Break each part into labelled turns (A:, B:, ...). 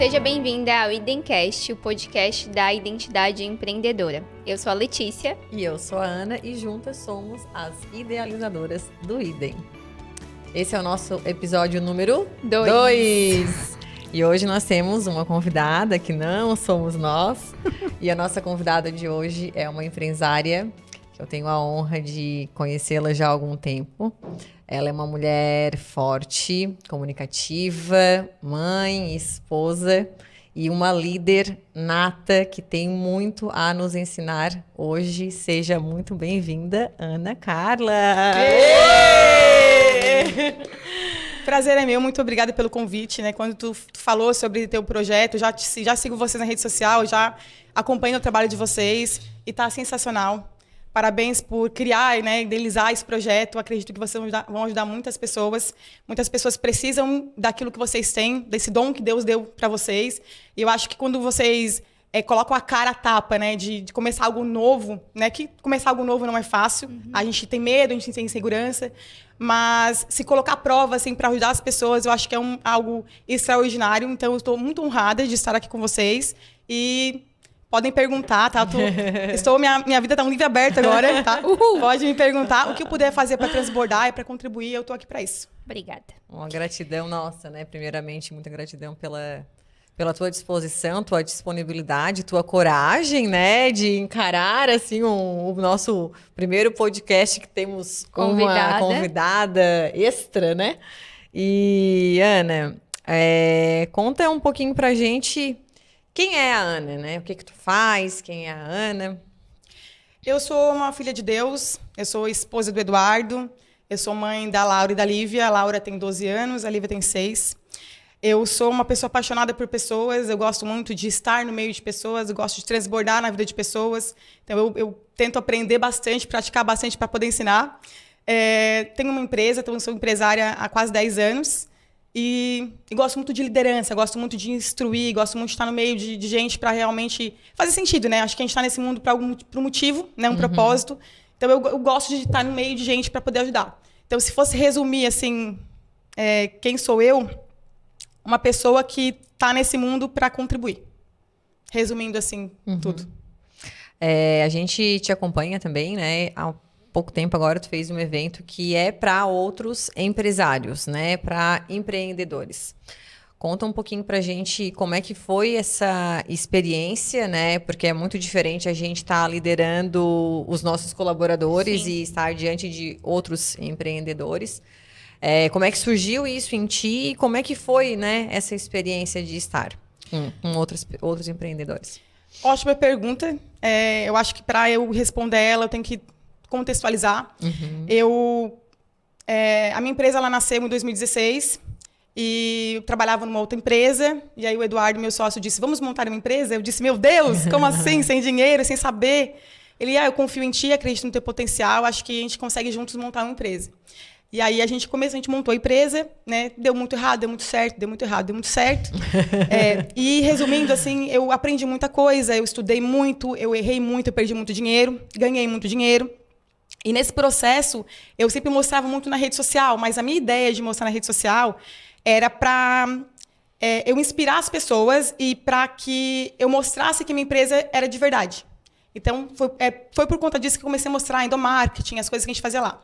A: Seja bem-vinda ao Idencast, o podcast da identidade empreendedora. Eu sou a Letícia.
B: E eu sou a Ana e juntas somos as idealizadoras do Idem. Esse é o nosso episódio número 2. E hoje nós temos uma convidada que não somos nós. E a nossa convidada de hoje é uma empresária que eu tenho a honra de conhecê-la já há algum tempo. Ela é uma mulher forte, comunicativa, mãe, esposa e uma líder nata que tem muito a nos ensinar hoje. Seja muito bem-vinda, Ana Carla!
C: Prazer é meu, muito obrigada pelo convite, né? Quando tu falou sobre teu projeto, já sigo vocês na rede social, já acompanho o trabalho de vocês e tá sensacional. Parabéns por criar, né, idealizar esse projeto. Acredito que vocês vão ajudar muitas pessoas. Muitas pessoas precisam daquilo que vocês têm, desse dom que Deus deu para vocês. E eu acho que quando vocês colocam a cara a tapa, né, de começar algo novo, né, que começar algo novo não é fácil. A gente tem medo, a gente tem insegurança. Mas se colocar à prova, assim, para ajudar as pessoas, eu acho que é algo extraordinário. Então, eu estou muito honrada de estar aqui com vocês. E podem perguntar, tá? Minha vida está um livro aberto agora, tá? Pode me perguntar o que eu puder fazer para transbordar e para contribuir. Eu estou aqui para isso.
A: Obrigada.
B: Uma gratidão nossa, né? Primeiramente, muita gratidão pela tua disposição, tua disponibilidade, tua coragem, né? De encarar, assim, o nosso primeiro podcast que temos uma convidada extra, né? E, Ana, conta um pouquinho pra gente quem é a Ana, né? O que tu faz, quem é a Ana?
C: Eu sou uma filha de Deus, eu sou esposa do Eduardo, eu sou mãe da Laura e da Lívia. A Laura tem 12 anos, a Lívia tem 6. Eu sou uma pessoa apaixonada por pessoas, eu gosto muito de estar no meio de pessoas, eu gosto de transbordar na vida de pessoas. Então, eu tento aprender bastante, praticar bastante para poder ensinar. Tenho uma empresa, então sou empresária há quase 10 anos. E gosto muito de liderança, gosto muito de instruir, gosto muito de estar no meio de gente para realmente fazer sentido, né? Acho que a gente está nesse mundo por um motivo, né? Um propósito. Então, eu gosto de estar no meio de gente para poder ajudar. Então, se fosse resumir, assim, quem sou eu, uma pessoa que está nesse mundo para contribuir. Resumindo, assim, tudo.
B: A gente te acompanha também, né? Há pouco tempo agora tu fez um evento que é para outros empresários, né? Para empreendedores. Conta um pouquinho pra gente como é que foi essa experiência, né? Porque é muito diferente a gente estar liderando os nossos colaboradores. Sim. E estar diante de outros empreendedores. Como é que surgiu isso em ti e como é que foi, né, essa experiência de estar com outros empreendedores?
C: Ótima pergunta. Eu acho que para eu responder ela, eu tenho que contextualizar. A minha empresa ela nasceu em 2016 e eu trabalhava numa outra empresa. E aí o Eduardo, meu sócio, disse, vamos montar uma empresa? Eu disse, meu Deus, como assim? Sem dinheiro, sem saber? Ele, eu confio em ti, acredito no teu potencial, acho que a gente consegue juntos montar uma empresa. E aí a gente montou a empresa, né? Deu muito errado, deu muito certo, deu muito errado, deu muito certo. E resumindo, assim, eu aprendi muita coisa, eu estudei muito, eu errei muito, eu perdi muito dinheiro, ganhei muito dinheiro. E nesse processo, eu sempre mostrava muito na rede social, mas a minha ideia de mostrar na rede social era para eu inspirar as pessoas e para que eu mostrasse que minha empresa era de verdade. Então, foi por conta disso que eu comecei a mostrar endomarketing, as coisas que a gente fazia lá.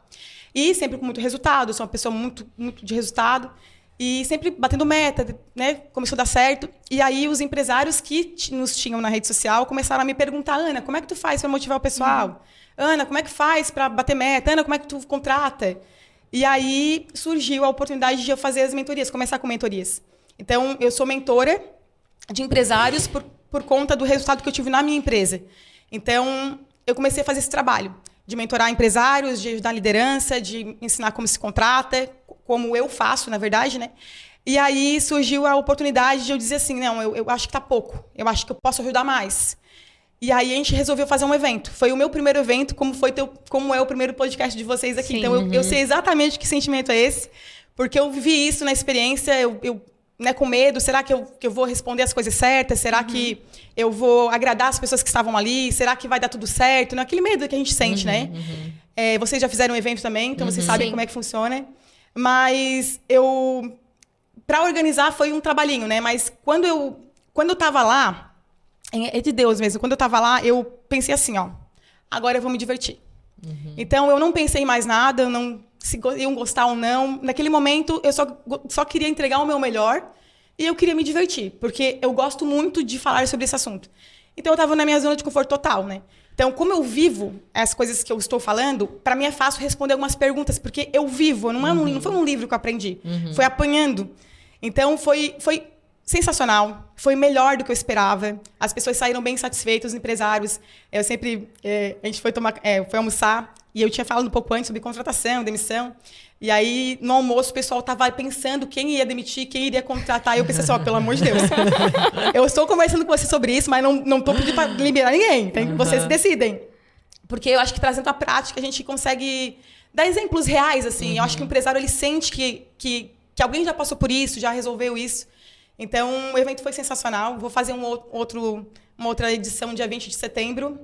C: E sempre com muito resultado, eu sou uma pessoa muito, muito de resultado. E sempre batendo meta, né? Começou a dar certo. E aí os empresários que nos tinham na rede social começaram a me perguntar, Ana, como é que tu faz para motivar o pessoal? Ana, como é que faz para bater meta? Ana, como é que tu contrata? E aí surgiu a oportunidade de eu fazer as mentorias, começar com mentorias. Então, eu sou mentora de empresários por conta do resultado que eu tive na minha empresa. Então, eu comecei a fazer esse trabalho de mentorar empresários, de ajudar a liderança, de ensinar como se contrata, como eu faço, na verdade, né? E aí surgiu a oportunidade de eu dizer assim, não, eu acho que tá pouco, eu acho que eu posso ajudar mais. E aí a gente resolveu fazer um evento. Foi o meu primeiro evento, como é o primeiro podcast de vocês aqui. Sim, então, eu sei exatamente que sentimento é esse, porque eu vivi isso na experiência, né, com medo, será que eu vou responder as coisas certas? Será que eu vou agradar as pessoas que estavam ali? Será que vai dar tudo certo? Não, aquele medo que a gente sente, né? Vocês já fizeram um evento também, então vocês sabem como é que funciona. Mas para organizar foi um trabalhinho, né? Mas quando eu quando eu tava lá, é de Deus mesmo, quando eu tava lá, eu pensei assim, ó, agora eu vou me divertir. Então, eu não pensei em mais nada, se iam gostar ou não. Naquele momento, eu só queria entregar o meu melhor e eu queria me divertir, porque eu gosto muito de falar sobre esse assunto. Então, eu estava na minha zona de conforto total, né? Então, como eu vivo as coisas que eu estou falando, para mim é fácil responder algumas perguntas, porque eu vivo, não foi um livro que eu aprendi, foi apanhando. Então, foi sensacional, foi melhor do que eu esperava. As pessoas saíram bem satisfeitas, os empresários. A gente foi almoçar e eu tinha falado um pouco antes sobre contratação, demissão. E aí, no almoço, o pessoal estava pensando quem ia demitir, quem iria contratar. E eu pensei assim, pelo amor de Deus. Eu estou conversando com você sobre isso, mas não estou pedindo para liberar ninguém. Vocês decidem. Porque eu acho que trazendo a prática, a gente consegue dar exemplos reais, assim. Eu acho que o empresário, ele sente que alguém já passou por isso, já resolveu isso. Então, o evento foi sensacional. Vou fazer uma outra edição dia 20 de setembro.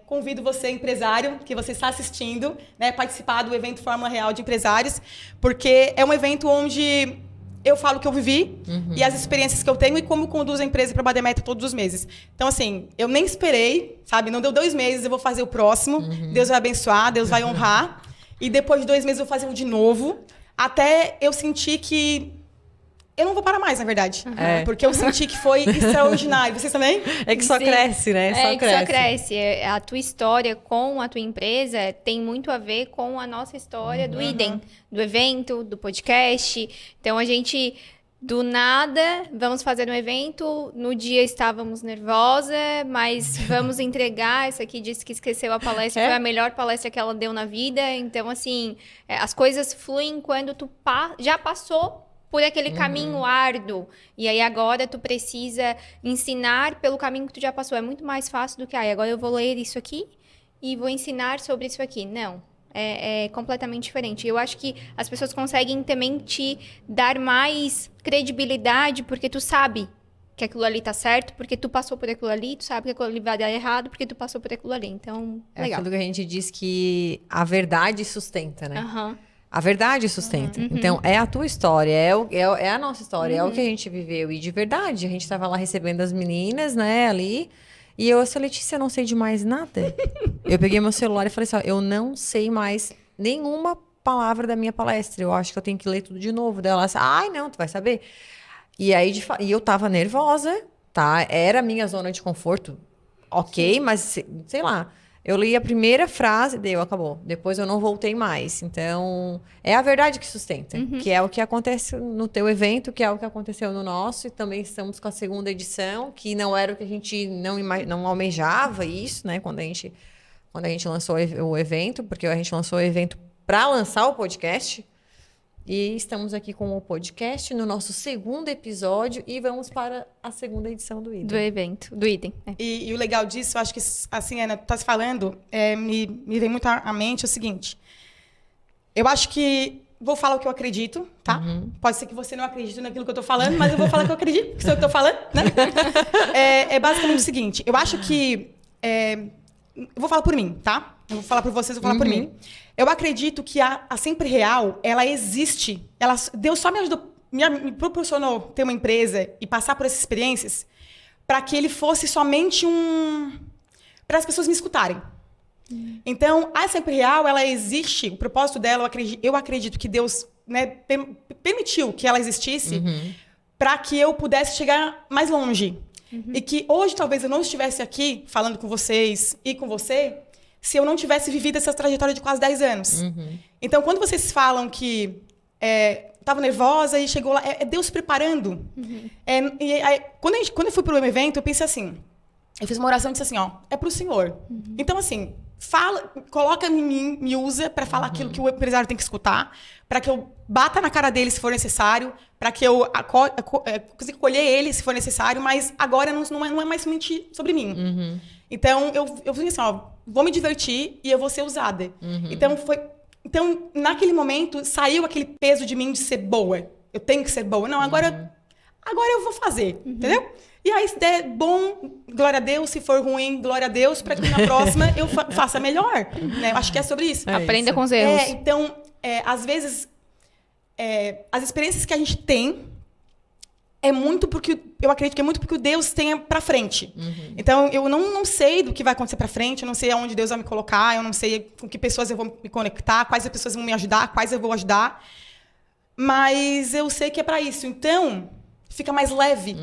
C: Convido você, empresário, que você está assistindo, né, participar do evento Fórmula Real de Empresários, porque é um evento onde eu falo o que eu vivi e as experiências que eu tenho e como conduzo a empresa para bater meta todos os meses. Então, assim, eu nem esperei, sabe? Não deu 2 meses, eu vou fazer o próximo. Deus vai abençoar, Deus vai honrar. E depois de 2 meses eu vou fazer um de novo, até eu sentir que eu não vou parar mais, na verdade. Porque eu senti que foi extraordinário. Vocês também?
B: É que só cresce, né?
A: Só cresce. A tua história com a tua empresa tem muito a ver com a nossa história do Idem. Do evento, do podcast. Então, a gente, do nada, vamos fazer um evento. No dia estávamos nervosa, mas vamos entregar. Essa aqui disse que esqueceu a palestra. Foi a melhor palestra que ela deu na vida. Então, assim, as coisas fluem quando tu já passou por aquele caminho árduo. E aí agora tu precisa ensinar pelo caminho que tu já passou. É muito mais fácil do que, agora eu vou ler isso aqui e vou ensinar sobre isso aqui. Não. É completamente diferente. Eu acho que as pessoas conseguem também te dar mais credibilidade porque tu sabe que aquilo ali tá certo, porque tu passou por aquilo ali, tu sabe que aquilo ali vai dar errado porque tu passou por aquilo ali. Então, legal.
B: Aquilo que a gente diz que a verdade sustenta, né? A verdade sustenta. Então, é a tua história, é a nossa história, é o que a gente viveu. E de verdade, a gente estava lá recebendo as meninas, né, ali. E eu disse, Letícia, eu não sei de mais nada. Eu peguei meu celular e falei assim, eu não sei mais nenhuma palavra da minha palestra. Eu acho que eu tenho que ler tudo de novo. Daí ela disse, não, tu vai saber. E aí, e eu tava nervosa, tá? Era a minha zona de conforto, ok, mas sei lá. Eu li a primeira frase, acabou. Depois eu não voltei mais. Então, é a verdade que sustenta. Que é o que acontece no teu evento, que é o que aconteceu no nosso. E também estamos com a 2ª edição, que não era o que a gente não almejava isso, né? Quando a gente lançou o evento, porque a gente lançou o evento para lançar o podcast. E estamos aqui com o podcast no nosso 2º episódio e vamos para a 2ª edição do Idem.
A: Do evento, do Idem.
C: E o legal disso, eu acho que, assim, Ana, tu tá falando, me vem muito à mente o seguinte. Eu acho que vou falar o que eu acredito, tá? Pode ser que você não acredite naquilo que eu tô falando, mas eu vou falar o que eu acredito, que sou eu que tô falando, né? É basicamente o seguinte. Eu acho que... eu vou falar por mim, tá? Eu vou falar por vocês, eu vou falar por mim. Eu acredito que a Sempre Real, ela existe. Deus só me ajudou, me proporcionou ter uma empresa e passar por essas experiências para que ele fosse somente para as pessoas me escutarem. Então, a Sempre Real, ela existe, o propósito dela, eu acredito que Deus, né, permitiu que ela existisse para que eu pudesse chegar mais longe. E que hoje, talvez, eu não estivesse aqui falando com vocês e com você se eu não tivesse vivido essa trajetória de quase 10 anos. Então, quando vocês falam que estava nervosa e chegou lá, é Deus preparando. Quando eu fui para o meu evento, eu pensei assim, eu fiz uma oração e disse assim, é para o Senhor. Então, assim, coloca em mim, me usa para falar aquilo que o empresário tem que escutar, para que eu bata na cara dele se for necessário, para que eu consiga colher ele se for necessário, mas agora não é mais somente sobre mim. Então, eu falei assim, vou me divertir e eu vou ser usada. Então, naquele momento, saiu aquele peso de mim de ser boa. Eu tenho que ser boa. Não, agora eu vou fazer, entendeu? E aí, se der bom, glória a Deus. Se for ruim, glória a Deus. Para que na próxima eu faça melhor. Né? Eu acho que é sobre isso.
A: Aprenda com os erros.
C: Então, às vezes, as experiências que a gente tem, é muito porque... Eu acredito que é muito porque o Deus tenha pra frente. Então, eu não sei do que vai acontecer pra frente, eu não sei aonde Deus vai me colocar, eu não sei com que pessoas eu vou me conectar, quais pessoas vão me ajudar, quais eu vou ajudar. Mas eu sei que é pra isso. Então, fica mais leve.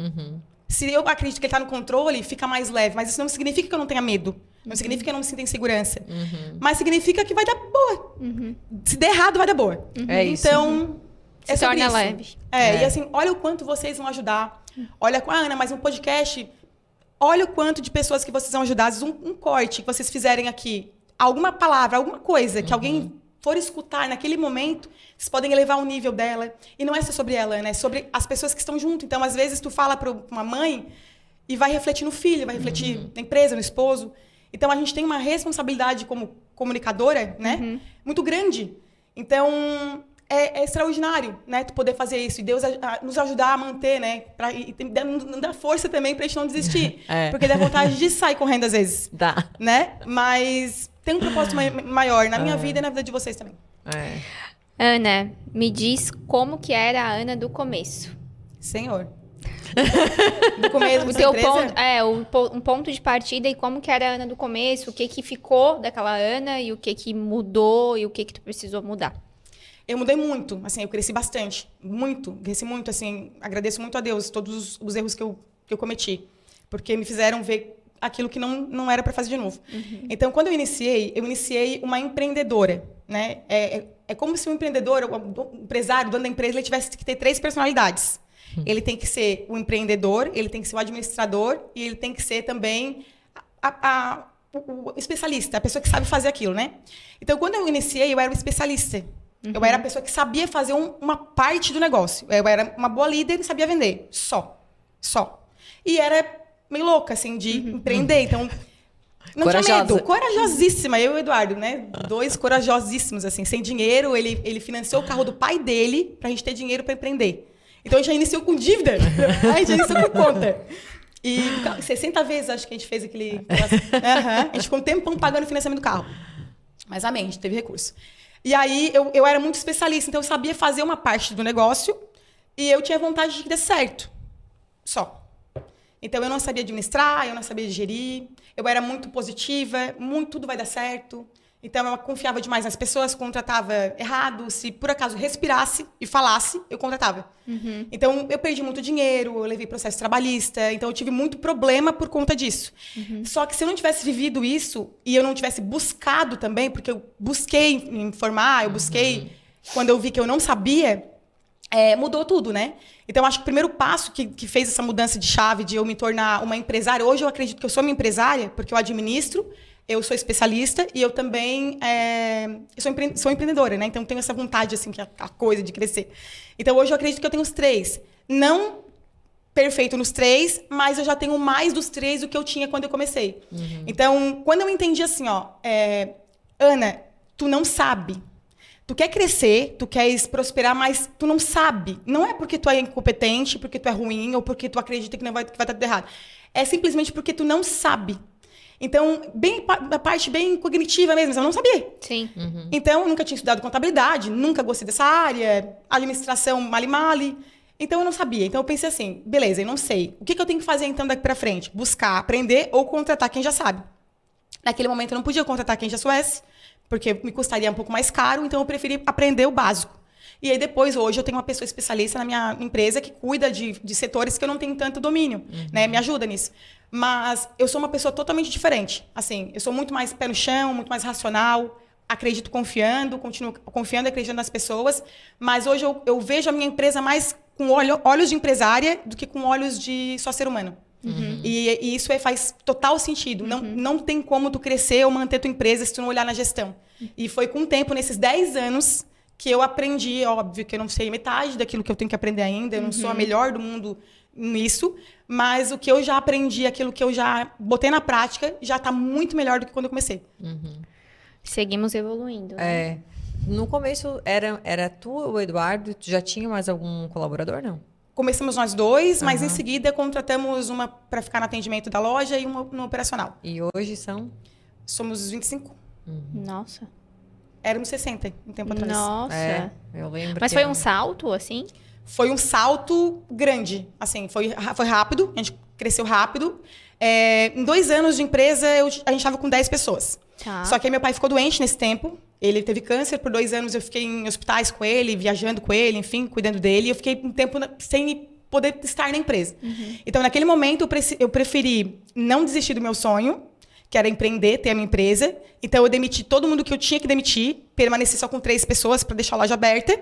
C: Se eu acredito que ele tá no controle, fica mais leve. Mas isso não significa que eu não tenha medo. Não significa que eu não me sinta insegurança. Mas significa que vai dar boa. Se der errado, vai dar boa.
B: É isso.
C: Então...
A: Se torna leve.
C: E assim, olha o quanto vocês vão ajudar. Olha, Ana, mas um podcast, olha o quanto de pessoas que vocês vão ajudar. Às vezes um corte que vocês fizerem aqui, alguma palavra, alguma coisa que alguém for escutar naquele momento, vocês podem elevar o nível dela. E não é só sobre ela, né? É sobre as pessoas que estão junto. Então, às vezes, tu fala para uma mãe e vai refletir no filho, vai refletir na empresa, no esposo. Então, a gente tem uma responsabilidade como comunicadora, né? Muito grande. Então... É extraordinário, né? Tu poder fazer isso. E Deus nos ajudar a manter, né? E nos dá força também pra gente não desistir. Porque dá vontade de sair correndo às vezes.
B: Dá.
C: Né? Mas tem um propósito maior na minha vida e na vida de vocês também.
A: Ana, me diz como que era a Ana do começo.
C: Senhor. Do começo,
A: o teu ponto, um ponto de partida e como que era a Ana do começo, o que ficou daquela Ana e o que mudou e o que tu precisou mudar.
C: Eu mudei muito, assim, eu cresci bastante, cresci muito, assim, agradeço muito a Deus todos os erros que eu cometi, porque me fizeram ver aquilo que não era para fazer de novo. Então, quando eu iniciei uma empreendedora, né? É como se o empreendedor, o empresário, o dono da empresa, ele tivesse que ter 3 personalidades. Ele tem que ser o empreendedor, ele tem que ser o administrador e ele tem que ser também o especialista, a pessoa que sabe fazer aquilo, né? Então, quando eu iniciei, eu era um especialista. Eu era a pessoa que sabia fazer uma parte do negócio. Eu era uma boa líder e sabia vender. Só. E era meio louca, assim, de empreender. Então, não tinha medo. Corajosíssima. Eu e o Eduardo, né? 2 corajosíssimos, assim. Sem dinheiro, ele financiou o carro do pai dele pra gente ter dinheiro pra empreender. Então, a gente já iniciou com dívida. A gente já iniciou com conta. E 60 vezes, acho que a gente fez aquele... A gente ficou um tempão pagando o financiamento do carro. Mas amém, a gente teve recurso. E aí, eu era muito especialista, então eu sabia fazer uma parte do negócio e eu tinha vontade de que desse certo. Só. Então, eu não sabia administrar, eu não sabia gerir, eu era muito positiva, tudo vai dar certo. Então, eu confiava demais nas pessoas, contratava errado. Se, por acaso, respirasse e falasse, eu contratava. Então, eu perdi muito dinheiro, eu levei processo trabalhista. Então, eu tive muito problema por conta disso. Só que se eu não tivesse vivido isso e eu não tivesse buscado também, porque eu busquei me informar, eu busquei... Quando eu vi que eu não sabia, mudou tudo, né? Então, acho que o primeiro passo que fez essa mudança de chave, de eu me tornar uma empresária... Hoje, eu acredito que eu sou uma empresária, porque eu administro... Eu sou especialista e eu também sou empreendedora, né? Então, tenho essa vontade, assim, que é a coisa de crescer. Então, hoje eu acredito que eu tenho os 3. Não perfeito nos 3, mas eu já tenho mais dos 3 do que eu tinha quando eu comecei. Então, quando eu entendi assim, Ana, tu não sabe. Tu quer crescer, tu queres prosperar, mas tu não sabe. Não é porque tu é incompetente, porque tu é ruim ou porque tu acredita que vai estar tudo errado. É simplesmente porque tu não sabe. Então, a parte bem cognitiva mesmo, eu não sabia.
A: Sim.
C: Então, eu nunca tinha estudado contabilidade, nunca gostei dessa área, administração male-male. Então, eu não sabia. Então, eu pensei assim, beleza, eu não sei. O que eu tenho que fazer, então, daqui pra frente? Buscar, aprender ou contratar quem já sabe. Naquele momento, eu não podia contratar quem já soubesse, porque me custaria um pouco mais caro, então eu preferi aprender o básico. E aí, depois, hoje, eu tenho uma pessoa especialista na minha empresa que cuida de setores que eu não tenho tanto domínio, né? Me ajuda nisso. Mas eu sou uma pessoa totalmente diferente. Assim, eu sou muito mais pé no chão, muito mais racional, acredito confiando, continuo confiando e acreditando nas pessoas. Mas hoje eu vejo a minha empresa mais com olhos de empresária do que com olhos de só ser humano. E isso faz total sentido. Não tem como tu crescer ou manter tua empresa se tu não olhar na gestão. E foi com o tempo, nesses 10 anos, que eu aprendi. Óbvio que eu não sei metade daquilo que eu tenho que aprender ainda. Eu não sou a melhor do mundo nisso. Mas o que eu já aprendi, aquilo que eu já botei na prática, já está muito melhor do que quando eu comecei.
A: Seguimos evoluindo. Né?
B: No começo, era tu, o Eduardo, tu já tinha mais algum colaborador, não?
C: Começamos nós 2, mas em seguida contratamos uma para ficar no atendimento da loja e uma no operacional.
B: E hoje são?
C: Somos 25.
A: Nossa.
C: era 1,60 um tempo atrás.
A: Nossa.
B: Eu lembro.
A: Mas foi um salto, assim?
C: Foi um salto grande, assim, foi rápido, a gente cresceu rápido. Em 2 anos de empresa, a gente estava com 10 pessoas.
A: Tá.
C: Só que aí meu pai ficou doente nesse tempo. Ele teve câncer, por 2 anos eu fiquei em hospitais com ele, viajando com ele, enfim, cuidando dele. E eu fiquei um tempo sem poder estar na empresa. Então, naquele momento, eu preferi não desistir do meu sonho, que era empreender, ter a minha empresa. Então, eu demiti todo mundo que eu tinha que demitir, permaneci só com 3 pessoas para deixar a loja aberta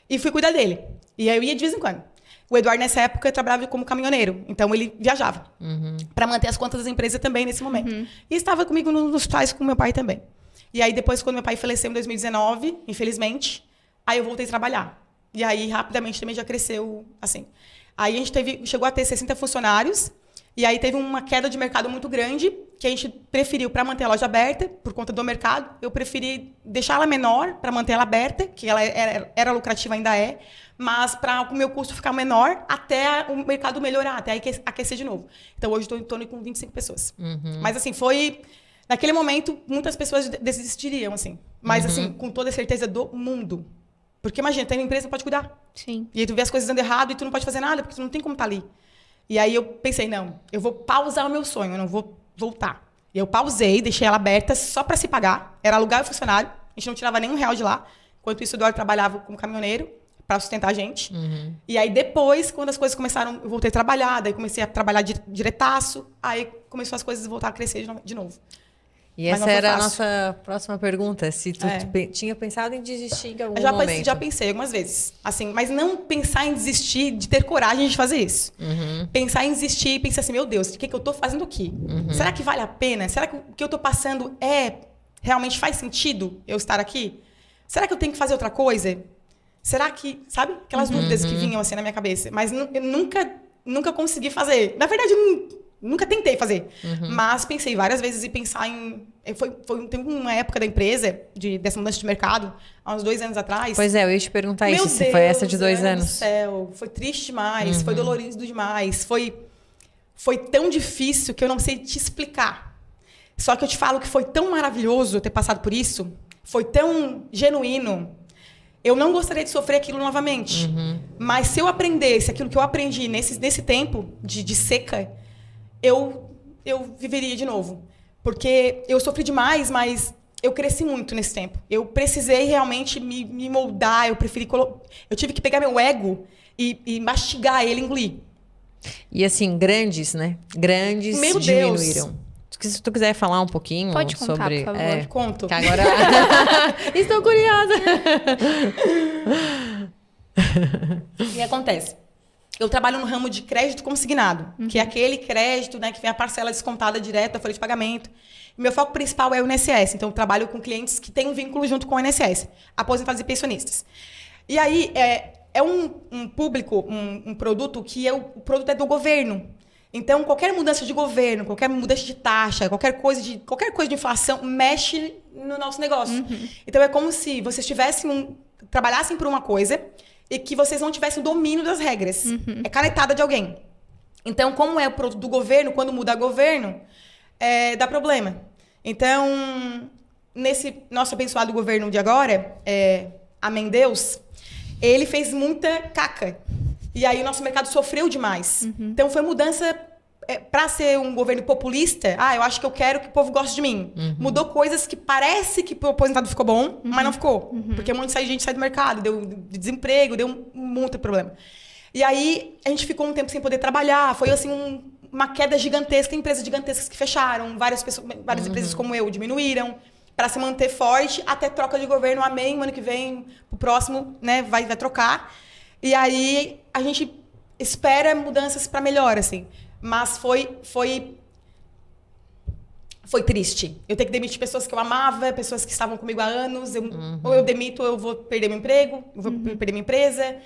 C: e fui cuidar dele. E aí eu ia de vez em quando. O Eduardo, nessa época, trabalhava como caminhoneiro. Então, ele viajava para manter as contas da empresa também nesse momento. E estava comigo nos hospitais com meu pai também. E aí, depois, quando meu pai faleceu em 2019, infelizmente, aí eu voltei a trabalhar. E aí, rapidamente, também já cresceu, assim. Aí, a gente chegou a ter 60 funcionários. E aí, teve uma queda de mercado muito grande, que a gente preferiu, para manter a loja aberta, por conta do mercado, eu preferi deixar ela menor, para manter ela aberta, que ela era lucrativa, ainda é, mas para o meu custo ficar menor, até o mercado melhorar, até aquecer de novo. Então, hoje, estou em torno com 25 pessoas. Mas, assim, foi... Naquele momento, muitas pessoas desistiriam, assim. Mas, assim, com toda a certeza do mundo. Porque, imagina, tem uma empresa que pode cuidar.
A: Sim.
C: E aí tu vê as coisas dando errado e tu não pode fazer nada, porque tu não tem como estar ali. E aí eu pensei, não, eu vou pausar o meu sonho, eu não vou voltar. E eu pausei, deixei ela aberta só para se pagar. Era alugar o funcionário, a gente não tirava nenhum real de lá. Enquanto isso, o Eduardo trabalhava como caminhoneiro para sustentar a gente. E aí depois, quando as coisas começaram, eu voltei a trabalhar, daí comecei a trabalhar diretaço, aí começou as coisas a voltar a crescer de novo.
B: E essa era a nossa próxima pergunta, se tu tinha pensado em desistir em algum momento.
C: Já pensei algumas vezes, assim, mas não pensar em desistir, de ter coragem de fazer isso. Pensar em desistir e pensar assim, meu Deus, o que eu estou fazendo aqui? Será que vale a pena? Será que o que eu estou passando realmente faz sentido eu estar aqui? Será que eu tenho que fazer outra coisa? Será que, sabe? Aquelas dúvidas que vinham assim na minha cabeça. Mas eu nunca consegui fazer. Na verdade, nunca tentei fazer. Mas pensei várias vezes em pensar em... Tem uma época da empresa, dessa mudança de mercado, há uns 2 anos atrás.
B: Pois é, eu ia te perguntar isso, se foi essa de 2 anos.
C: Meu Deus do céu, foi triste demais, foi dolorido demais, foi tão difícil que eu não sei te explicar. Só que eu te falo que foi tão maravilhoso ter passado por isso, foi tão genuíno. Eu não gostaria de sofrer aquilo novamente. Mas se eu aprendesse aquilo que eu aprendi nesse tempo de seca, eu viveria de novo. Porque eu sofri demais, mas eu cresci muito nesse tempo. Eu precisei realmente me moldar, eu tive que pegar meu ego e mastigar ele, engolir.
B: E assim, grandes, né? Grandes
C: Meu
B: diminuíram.
C: Deus.
B: Se tu quiser falar um pouquinho
A: Pode contar,
B: sobre...
A: por favor.
C: Conto.
B: Que agora... Estou curiosa!
C: O que acontece? Eu trabalho no ramo de crédito consignado, que é aquele crédito, né, que vem a parcela descontada direto da folha de pagamento. E meu foco principal é o INSS, então eu trabalho com clientes que têm um vínculo junto com o INSS, aposentados e pensionistas. E aí, é um público, um produto que o produto é do governo. Então, qualquer mudança de governo, qualquer mudança de taxa, qualquer coisa de inflação, mexe no nosso negócio. Então, é como se vocês trabalhassem por uma coisa e que vocês não tivessem o domínio das regras. É canetada de alguém. Então, como é o produto do governo, quando muda governo, dá problema. Então, nesse nosso abençoado governo de agora, amém Deus, ele fez muita caca. E aí o nosso mercado sofreu demais. Então, foi mudança para ser um governo populista. Eu acho que eu quero que o povo goste de mim. Mudou coisas que parece que o aposentado ficou bom, mas não ficou. Porque muita gente sai do mercado, deu desemprego, deu muito problema. E aí, a gente ficou um tempo sem poder trabalhar. Foi, assim, uma queda gigantesca, empresas gigantescas que fecharam. Várias empresas como eu diminuíram para se manter forte até troca de governo. Amém, ano que vem, o próximo, né, vai trocar. E aí, a gente espera mudanças para melhor, assim. Mas foi triste. Eu ter que demitir pessoas que eu amava, pessoas que estavam comigo há anos. Ou eu demito, ou eu vou perder meu emprego, eu vou perder minha empresa.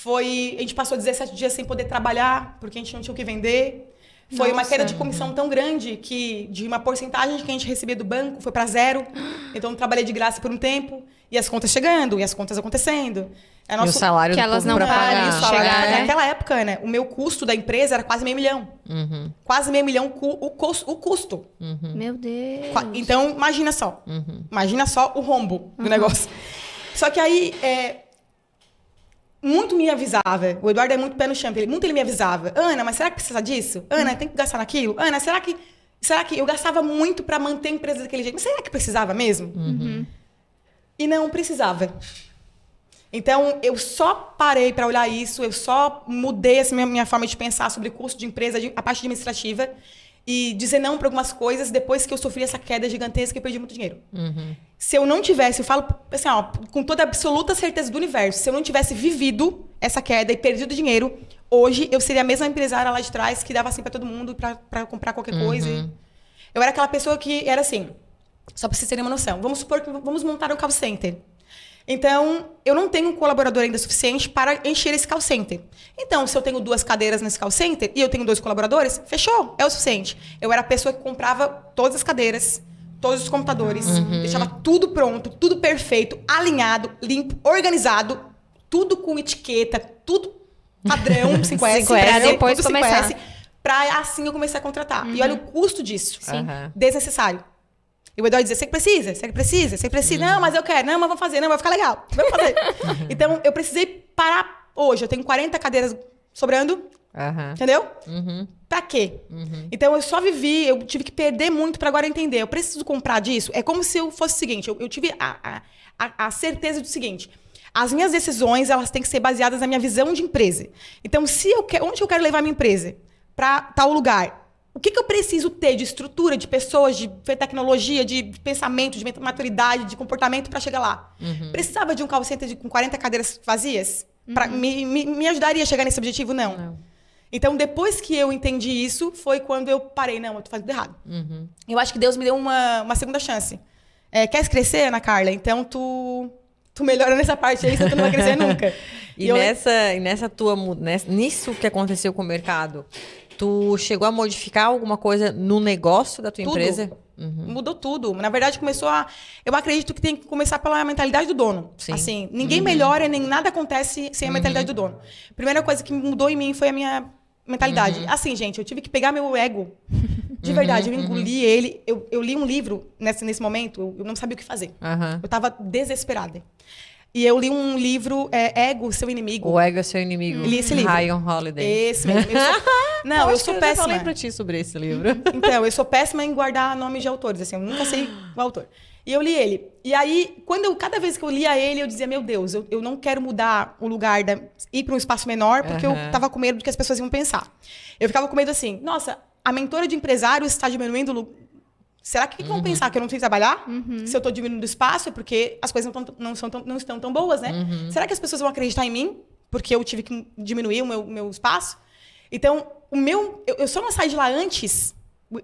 C: A gente passou 17 dias sem poder trabalhar, porque a gente não tinha o que vender. Foi uma queda de comissão tão grande que de uma porcentagem que a gente recebia do banco foi para 0. Então, eu trabalhei de graça por um tempo. E as contas chegando, e as contas acontecendo.
B: E o salário
A: que elas não
C: param
A: de chegar, né?
C: Naquela época, Ana, o meu custo da empresa era quase R$500 mil. Quase R$500 mil o custo.
A: Meu Deus.
C: Então, imagina só. Imagina só o rombo do negócio. Só que aí, muito me avisava. O Eduardo é muito pé no chão. Ele me avisava. Ana, mas será que precisa disso? Ana, tem que gastar naquilo? Ana, será que eu gastava muito para manter a empresa daquele jeito? Mas será que precisava mesmo? E não precisava. Então, eu só parei para olhar isso, eu só mudei assim, minha forma de pensar sobre custo de empresa, a parte administrativa, e dizer não para algumas coisas depois que eu sofri essa queda gigantesca e perdi muito dinheiro. Se eu não tivesse, eu falo assim, ó, com toda a absoluta certeza do universo, se eu não tivesse vivido essa queda e perdido dinheiro, hoje eu seria a mesma empresária lá de trás que dava assim para todo mundo para comprar qualquer coisa. Eu era aquela pessoa que era assim, só para vocês terem uma noção. Vamos supor que vamos montar um call center. Então, eu não tenho um colaborador ainda suficiente para encher esse call center. Então, se eu tenho 2 cadeiras nesse call center e eu tenho 2 colaboradores, fechou, é o suficiente. Eu era a pessoa que comprava todas as cadeiras, todos os computadores, deixava tudo pronto, tudo perfeito, alinhado, limpo, organizado, tudo com etiqueta, tudo padrão, 5S,
A: para depois começar.
C: Para assim eu comecei a contratar. E olha o custo disso.
A: Sim.
C: Desnecessário. E o Eduardo dizia, você que precisa, você que precisa, você que precisa. Não, mas eu quero. Não, mas vamos fazer. Não, vai ficar legal. Vamos fazer. Então, eu precisei parar hoje. Eu tenho 40 cadeiras sobrando. Entendeu? Pra quê? Então, eu só vivi, eu tive que perder muito pra agora entender. Eu preciso comprar disso. É como se eu fosse o seguinte, eu tive a certeza do seguinte. As minhas decisões, elas têm que ser baseadas na minha visão de empresa. Então, onde eu quero levar a minha empresa? Pra tal lugar. O que eu preciso ter de estrutura, de pessoas, de tecnologia, de pensamento, de maturidade, de comportamento para chegar lá? Precisava de um call center com 40 cadeiras vazias? Me ajudaria a chegar nesse objetivo? Não. Então, depois que eu entendi isso, foi quando eu parei. Não, eu tô fazendo errado. Eu acho que Deus me deu uma segunda chance. Quer crescer, Ana Carla? Então, tu melhora nessa parte aí, senão tu não vai crescer nunca.
B: Nisso que aconteceu com o mercado, tu chegou a modificar alguma coisa no negócio da tua empresa?
C: Mudou tudo. Na verdade, eu acredito que tem que começar pela mentalidade do dono.
B: Sim.
C: Assim, ninguém melhora, nem nada acontece sem a mentalidade do dono. A primeira coisa que mudou em mim foi a minha mentalidade. Assim, gente, eu tive que pegar meu ego. De verdade, eu engoli ele. Eu li um livro nesse momento, eu não sabia o que fazer. Eu tava desesperada. E eu li um livro, Ego, Seu Inimigo.
B: O Ego é Seu Inimigo.
C: Li esse livro.
B: Ryan Holiday.
C: Esse mesmo. Eu sou péssima. Eu
B: falei pra ti sobre esse livro.
C: Então, eu sou péssima em guardar nomes de autores, assim, eu nunca sei o autor. E eu li ele. E aí, cada vez que eu lia ele, eu dizia, meu Deus, eu não quero mudar o lugar, ir para um espaço menor, porque eu tava com medo do que as pessoas iam pensar. Eu ficava com medo assim, nossa, a mentora de empresários está diminuindo. Será que vão pensar que eu não sei trabalhar? Se eu estou diminuindo o espaço, é porque as coisas não estão tão boas, né? Será que as pessoas vão acreditar em mim? Porque eu tive que diminuir o meu espaço? Então, eu só não saí de lá antes.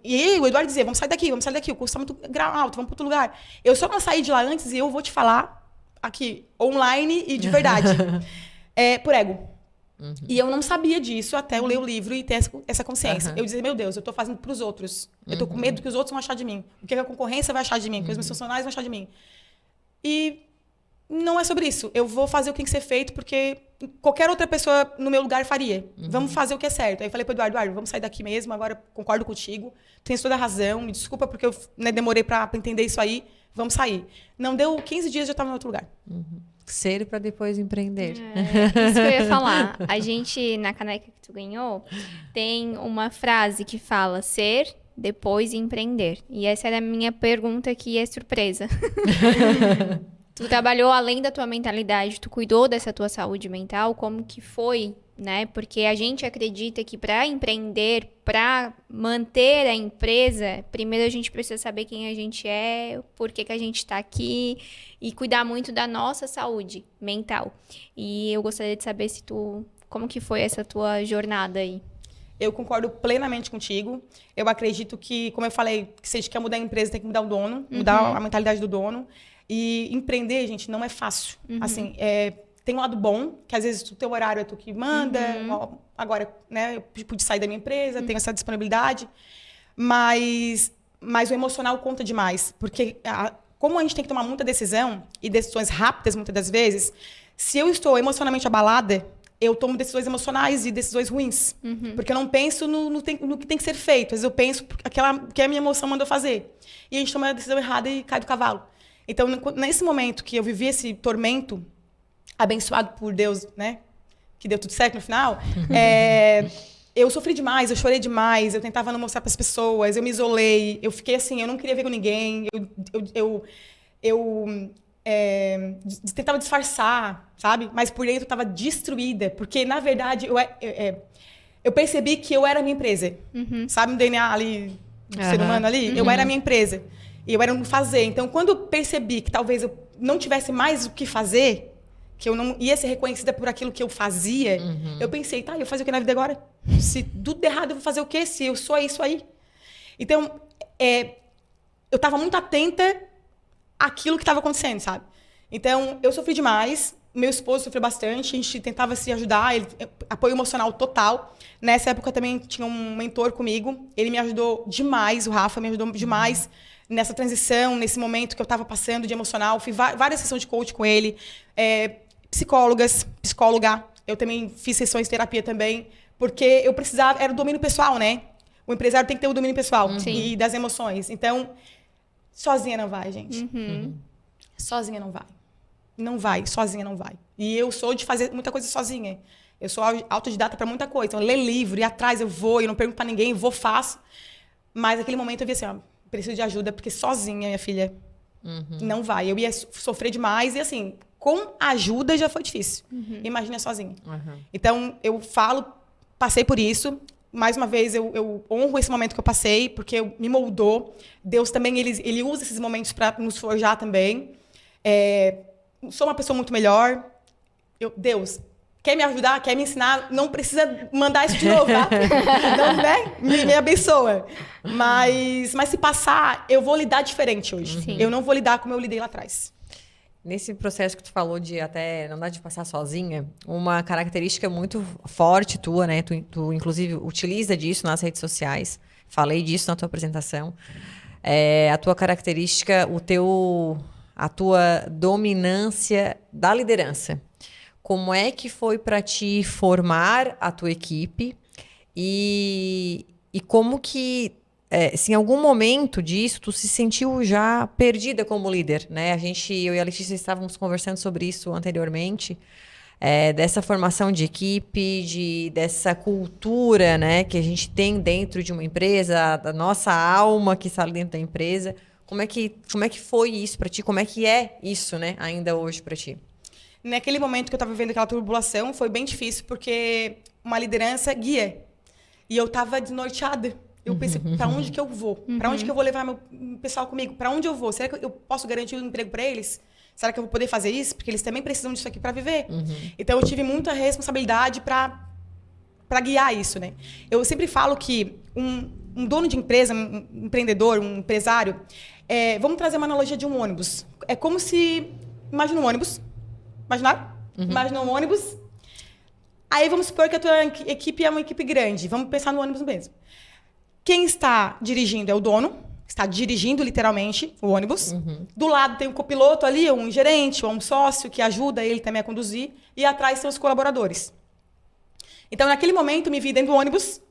C: E o Eduardo dizia, vamos sair daqui, o curso está muito alto, vamos para outro lugar. Eu só não saí de lá antes e eu vou te falar aqui, online e de verdade. Por ego. E eu não sabia disso até eu ler o livro e ter essa consciência. Eu dizia, meu Deus, eu tô fazendo pros outros. Eu tô com medo do que os outros vão achar de mim. O que a concorrência vai achar de mim, o que os meus funcionários vão achar de mim. E não é sobre isso. Eu vou fazer o que tem que ser feito porque qualquer outra pessoa no meu lugar faria. Vamos fazer o que é certo. Aí eu falei pro Eduardo, vamos sair daqui mesmo, agora concordo contigo. Tens toda a razão, me desculpa porque eu demorei pra entender isso aí. Vamos sair. Não deu 15 dias, já estava em outro lugar.
B: Ser para depois empreender.
A: Isso que eu ia falar. A gente, na caneca que tu ganhou, tem uma frase que fala ser, depois empreender. E essa era a minha pergunta que é surpresa. Tu trabalhou além da tua mentalidade, tu cuidou dessa tua saúde mental, como que foi, né? Porque a gente acredita que para empreender, para manter a empresa, primeiro a gente precisa saber quem a gente é, por que a gente está aqui e cuidar muito da nossa saúde mental. E eu gostaria de saber como que foi essa tua jornada aí.
C: Eu concordo plenamente contigo. Eu acredito que, como eu falei, que se a gente quer mudar a empresa, tem que mudar o dono, mudar a mentalidade do dono. E empreender, gente, não é fácil. Assim, tem um lado bom, que às vezes o teu horário é tu que manda. Agora, né, eu pude sair da minha empresa, tenho essa disponibilidade. Mas o emocional conta demais. Porque como a gente tem que tomar muita decisão, e decisões rápidas muitas das vezes, se eu estou emocionalmente abalada, eu tomo decisões emocionais e decisões ruins. Porque eu não penso no que tem que ser feito. Às vezes eu penso que a minha emoção mandou fazer. E a gente toma a decisão errada e cai do cavalo. Então, nesse momento que eu vivi esse tormento, abençoado por Deus, né? Que deu tudo certo no final, eu sofri demais, eu chorei demais, eu tentava não mostrar para as pessoas, eu me isolei, eu fiquei assim, eu não queria ver com ninguém, eu tentava disfarçar, sabe? Mas por dentro eu estava destruída, porque, na verdade, eu percebi que eu era a minha empresa. Sabe o DNA ali, do ser humano ali? Eu era a minha empresa. E eu era um fazer. Então, quando eu percebi que talvez eu não tivesse mais o que fazer, que eu não ia ser reconhecida por aquilo que eu fazia, eu pensei, tá, eu vou fazer o que na vida agora? Se tudo der errado, eu vou fazer o quê? Se eu sou isso aí? Então, eu estava muito atenta àquilo que estava acontecendo, sabe? Então, eu sofri demais. Meu esposo sofreu bastante. A gente tentava se ajudar. Apoio emocional total. Nessa época, também tinha um mentor comigo. Ele me ajudou demais. O Rafa me ajudou demais nessa transição, nesse momento que eu estava passando de emocional. Fiz várias sessões de coach com ele. Psicóloga. Eu também fiz sessões de terapia também. Porque eu precisava... Era o domínio pessoal, né? O empresário tem que ter o domínio pessoal. E das emoções. Então, sozinha não vai, gente. Sozinha não vai. Não vai, sozinha não vai. E eu sou de fazer muita coisa sozinha. Eu sou autodidata para muita coisa. Então, ler livro, ir atrás, eu não pergunto para ninguém, faço. Mas naquele momento eu vi assim, preciso de ajuda, porque sozinha, minha filha, não vai. Eu ia sofrer demais e assim, com ajuda já foi difícil. Imagina sozinha. Então, eu passei por isso. Mais uma vez, eu honro esse momento que eu passei, porque me moldou. Deus também, ele usa esses momentos para nos forjar também. Sou uma pessoa muito melhor. Deus, quer me ajudar, quer me ensinar, não precisa mandar isso de novo, tá? Não, né? Me abençoa. Mas se passar, eu vou lidar diferente hoje. Eu não vou lidar como eu lidei lá atrás.
B: Nesse processo que tu falou de até não dar de passar sozinha, uma característica muito forte tua, né? Tu inclusive utiliza disso nas redes sociais. Falei disso na tua apresentação. A tua característica, a tua dominância da liderança. Como é que foi para ti formar a tua equipe e como que, se em algum momento disso, tu se sentiu já perdida como líder, né? Eu e a Letícia estávamos conversando sobre isso anteriormente, dessa formação de equipe, dessa cultura, né, que a gente tem dentro de uma empresa, da nossa alma que está dentro da empresa. Como é que foi isso para ti? Como é que é isso, né, ainda hoje para ti?
C: Naquele momento que eu estava vivendo aquela turbulação, foi bem difícil, porque uma liderança guia. E eu estava desnorteada. Eu pensei, para onde que eu vou? Para onde que eu vou levar meu pessoal comigo? Para onde eu vou? Será que eu posso garantir um emprego para eles? Será que eu vou poder fazer isso? Porque eles também precisam disso aqui para viver. Então, eu tive muita responsabilidade para guiar isso, né? Eu sempre falo que um dono de empresa, um empreendedor, um empresário, vamos trazer uma analogia de um ônibus. É como se... Imagina um ônibus. Imaginaram? Imagina um ônibus. Aí vamos supor que a tua equipe é uma equipe grande. Vamos pensar no ônibus mesmo. Quem está dirigindo é o dono. Está dirigindo, literalmente, o ônibus. Do lado tem um copiloto ali, um gerente, ou um sócio que ajuda ele também a conduzir. E atrás são os colaboradores. Então, naquele momento, me vi dentro do ônibus,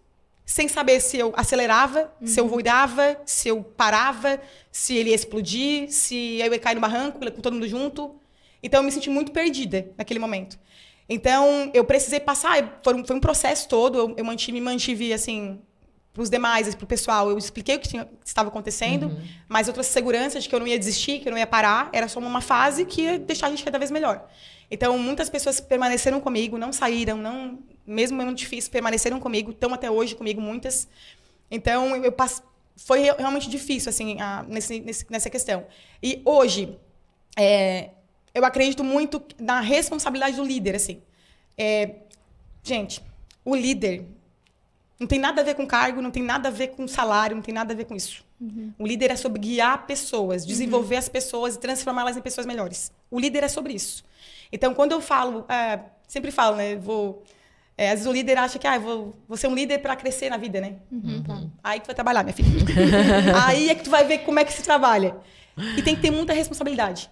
C: sem saber se eu acelerava, se eu voava, se eu parava, se ele ia explodir, se eu ia cair no barranco, com todo mundo junto. Então, eu me senti muito perdida naquele momento. Então, eu precisei passar, foi um processo todo, eu me mantive, assim, para os demais, para o pessoal. Eu expliquei o que estava acontecendo, mas eu trouxe segurança de que eu não ia desistir, que eu não ia parar, era só uma fase que ia deixar a gente cada vez melhor. Então, muitas pessoas permaneceram comigo, não saíram, mesmo muito difícil, permaneceram comigo, estão até hoje comigo, muitas. Então, foi realmente difícil, assim, nessa questão. E hoje, eu acredito muito na responsabilidade do líder, assim. Gente, o líder, Não tem nada a ver com cargo, não tem nada a ver com salário, não tem nada a ver com isso. O líder é sobre guiar pessoas, desenvolver as pessoas e transformá-las em pessoas melhores. O líder é sobre isso. Então, quando eu falo, sempre falo, né? Às vezes o líder acha que vou ser um líder para crescer na vida, né? Aí que tu vai trabalhar, minha filha. Aí é que tu vai ver como é que se trabalha. E tem que ter muita responsabilidade.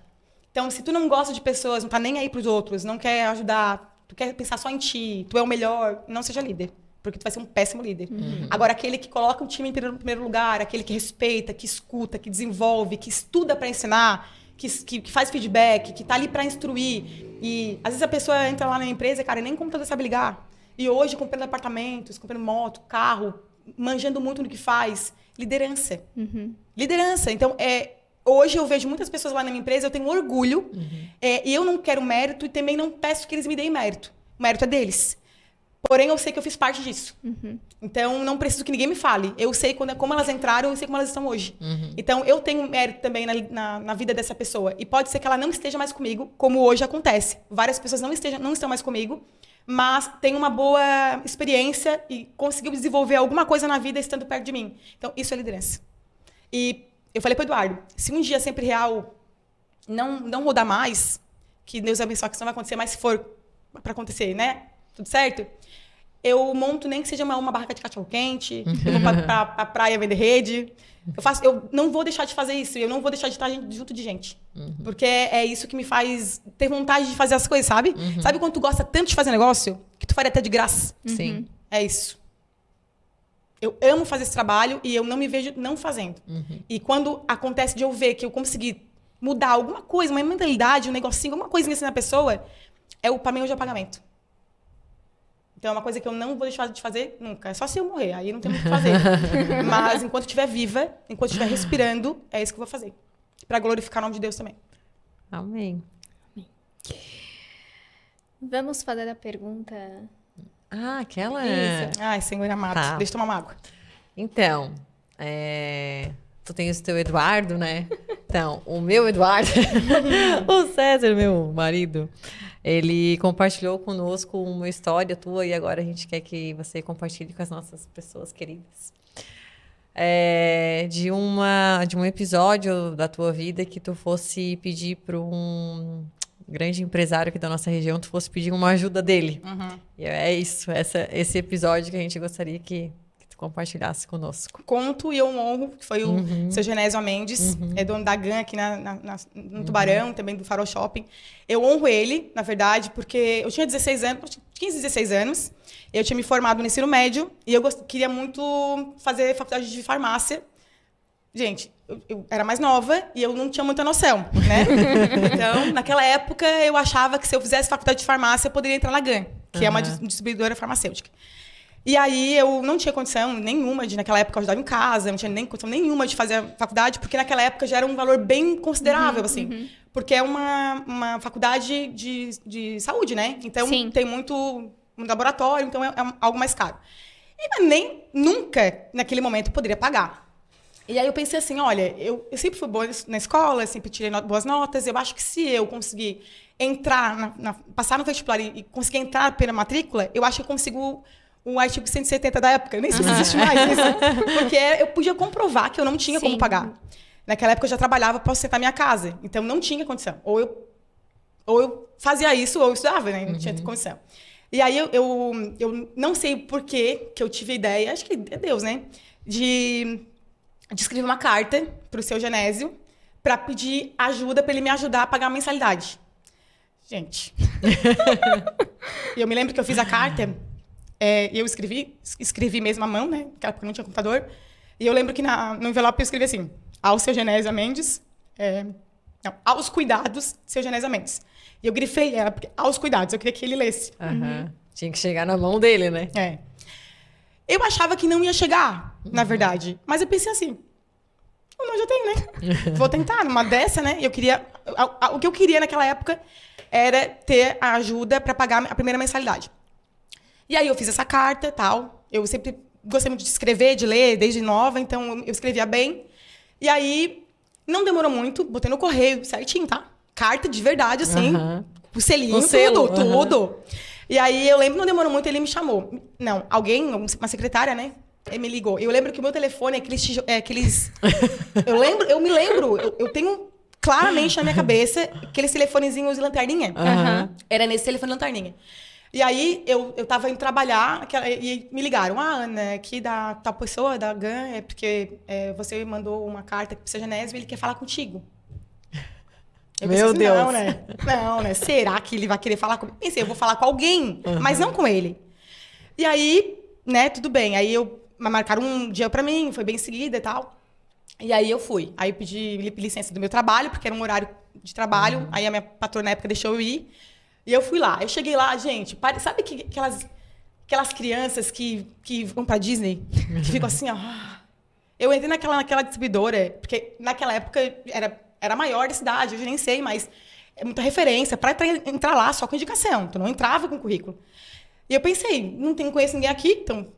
C: Então, se tu não gosta de pessoas, não tá nem aí pros outros, não quer ajudar, tu quer pensar só em ti, tu é o melhor, não seja líder. Porque tu vai ser um péssimo líder. Agora, aquele que coloca o time em primeiro lugar, aquele que respeita, que escuta, que desenvolve, que estuda para ensinar, que faz feedback, que tá ali para instruir. E às vezes a pessoa entra lá na empresa, cara, e nem computador sabe ligar. E hoje, comprando apartamentos, comprando moto, carro, manjando muito no que faz. Liderança. Liderança. Então, hoje eu vejo muitas pessoas lá na minha empresa, eu tenho orgulho, e eu não quero mérito e também não peço que eles me deem mérito. O mérito é deles. Porém, eu sei que eu fiz parte disso. Então, não preciso que ninguém me fale. Eu sei como elas entraram, eu sei como elas estão hoje. Então, eu tenho mérito também na vida dessa pessoa. E pode ser que ela não esteja mais comigo, como hoje acontece. Várias pessoas não estão mais comigo, mas tem uma boa experiência e conseguiu desenvolver alguma coisa na vida estando perto de mim. Então, isso é liderança. E eu falei para o Eduardo, se um dia Sempre Real não rodar mais, que Deus abençoe, que isso não vai acontecer, mas se for para acontecer, né? Tudo certo? Eu monto nem que seja uma barraca de cachorro-quente, eu vou pra praia vender rede. Eu não vou deixar de fazer isso, eu não vou deixar de estar junto de gente. Porque é isso que me faz ter vontade de fazer as coisas, sabe? Sabe quando tu gosta tanto de fazer negócio, que tu faria até de graça?
B: Sim.
C: É isso. Eu amo fazer esse trabalho e eu não me vejo não fazendo. E quando acontece de eu ver que eu consegui mudar alguma coisa, uma mentalidade, um negocinho, alguma coisinha assim na pessoa, pra mim hoje é pagamento. Então, é uma coisa que eu não vou deixar de fazer nunca. É só se eu morrer, aí não tem muito o que fazer. Mas, enquanto eu estiver viva, enquanto eu estiver respirando, é isso que eu vou fazer. Para glorificar o nome de Deus também.
B: Amém.
A: Vamos fazer a pergunta...
B: Aquela...
A: Isso.
C: Ai, Senhor amado, deixa eu tomar uma água.
B: Então, tu tens o teu Eduardo, né? Então, o meu Eduardo, o César, meu marido, ele compartilhou conosco uma história tua e agora a gente quer que você compartilhe com as nossas pessoas queridas. De um episódio da tua vida que tu fosse pedir para um grande empresário aqui da nossa região, tu fosse pedir uma ajuda dele. E é isso, esse episódio que a gente gostaria que tu compartilhasse conosco.
C: Conto e eu honro, que foi o seu Genésio Mendes, é dono da GAN aqui no Tubarão, também do Farol Shopping. Eu honro ele, na verdade, porque eu tinha 15, 16 anos, eu tinha me formado no ensino médio e eu queria muito fazer faculdade de farmácia. Gente, eu era mais nova e eu não tinha muita noção, né? Então, naquela época, eu achava que se eu fizesse faculdade de farmácia, eu poderia entrar na GAN, que é uma distribuidora farmacêutica. E aí, eu não tinha condição nenhuma de, naquela época, eu ajudava em casa, não tinha nem condição nenhuma de fazer a faculdade, porque naquela época já era um valor bem considerável, assim. Porque é uma faculdade de saúde, né? Então, tem muito laboratório, então é algo mais caro. E nunca, naquele momento, eu poderia pagar. E aí eu pensei assim, olha, eu sempre fui boa na escola, eu sempre tirei boas notas, eu acho que se eu conseguir entrar, passar no vestibular e conseguir entrar pela matrícula, eu acho que eu consigo o artigo 170 da época, eu nem sei se existe mais isso, porque eu podia comprovar que eu não tinha como pagar. Naquela época eu já trabalhava para sustentar minha casa, então não tinha condição. Ou eu fazia isso, ou eu estudava, né? Não tinha condição. E aí eu não sei por que eu tive a ideia, acho que é Deus, né? De escrever uma carta para o seu Genésio para pedir ajuda, para ele me ajudar a pagar a mensalidade. Gente. E eu me lembro que eu fiz a carta, e eu escrevi mesmo à mão, né? Naquela época não tinha computador. E eu lembro que no envelope eu escrevi assim, ao seu Genésio Mendes, aos cuidados, seu Genésio Mendes. E eu grifei ela, porque aos cuidados, eu queria que ele lesse.
B: Tinha que chegar na mão dele, né?
C: Eu achava que não ia chegar, na verdade. Mas eu pensei assim, eu já tenho, né? Vou tentar, numa dessa, né? O que eu queria naquela época era ter a ajuda para pagar a primeira mensalidade. E aí eu fiz essa carta, tal. Eu sempre gostei muito de escrever, de ler, desde nova, então eu escrevia bem. E aí, não demorou muito, botei no correio certinho, tá? Carta de verdade, assim, o selinho, tudo. E aí, eu lembro, não demorou muito, ele me chamou. Não, alguém, uma secretária, né? Ele me ligou. Eu lembro que o meu telefone é aqueles... eu me lembro, eu tenho claramente na minha cabeça aqueles telefonezinhos de lanterninha. Era nesse telefone lanterninha. E aí, eu tava indo trabalhar e me ligaram. Ana, aqui da tal pessoa, da GAN, é porque você mandou uma carta pro seu Genésio e ele quer falar contigo. Eu
B: Meu
C: pensei,
B: Deus.
C: Não, né? Será que ele vai querer falar comigo? Pensei, eu vou falar com alguém, mas não com ele. E aí, né, tudo bem. Aí marcaram um dia pra mim, foi bem seguida e tal. E aí eu fui. Aí eu pedi licença do meu trabalho, porque era um horário de trabalho. Aí a minha patroa na época deixou eu ir. E eu fui lá. Eu cheguei lá, gente, sabe aquelas crianças que vão pra Disney? Que ficam assim, ó. Eu entrei naquela distribuidora, porque naquela época era maior da cidade, hoje nem sei, mas é muita referência. Para entrar lá só com indicação, tu não entrava com currículo. E eu pensei, não conheço ninguém aqui, então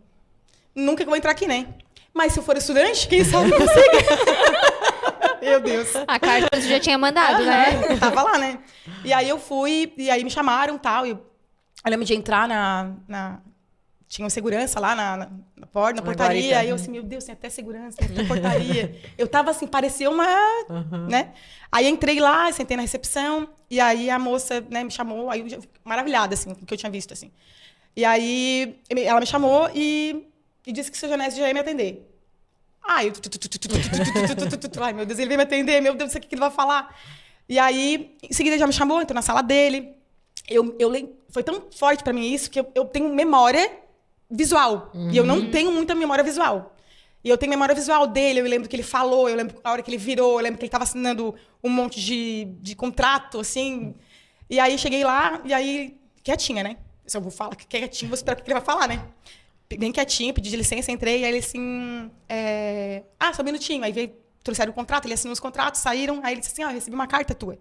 C: nunca vou entrar aqui, né? Mas se eu for estudante, quem sabe consiga. Meu Deus.
A: A carta você já tinha mandado, né?
C: Eu tava lá, né? E aí eu fui, e aí me chamaram e tal. Eu lembro de entrar tinha um segurança lá na portaria. Aí eu assim, meu Deus, tem até segurança, tem até portaria. Eu tava assim, parecia uma... né? Aí entrei lá, sentei na recepção. E aí a moça, né, me chamou. Aí eu já fiquei maravilhada, assim, com o que eu tinha visto, assim. E aí ela me chamou e disse que o seu Genésio já ia me atender. Ai, ai, meu Deus, ele veio me atender. Meu Deus, o que ele vai falar? E aí, em seguida, ele já me chamou, entrou na sala dele. Foi tão forte pra mim isso que eu tenho memória visual. E eu não tenho muita memória visual. E eu tenho memória visual dele, eu lembro que ele falou, eu lembro a hora que ele virou, eu lembro que ele estava assinando um monte de contrato, assim. E aí, cheguei lá, e aí, quietinha, né? Se eu vou falar quietinho, vou esperar o que ele vai falar, né? Bem quietinho, pedi licença, entrei, e aí ele assim... só um minutinho. Aí trouxeram o contrato, ele assinou os contratos, saíram. Aí ele disse assim, eu recebi uma carta tua.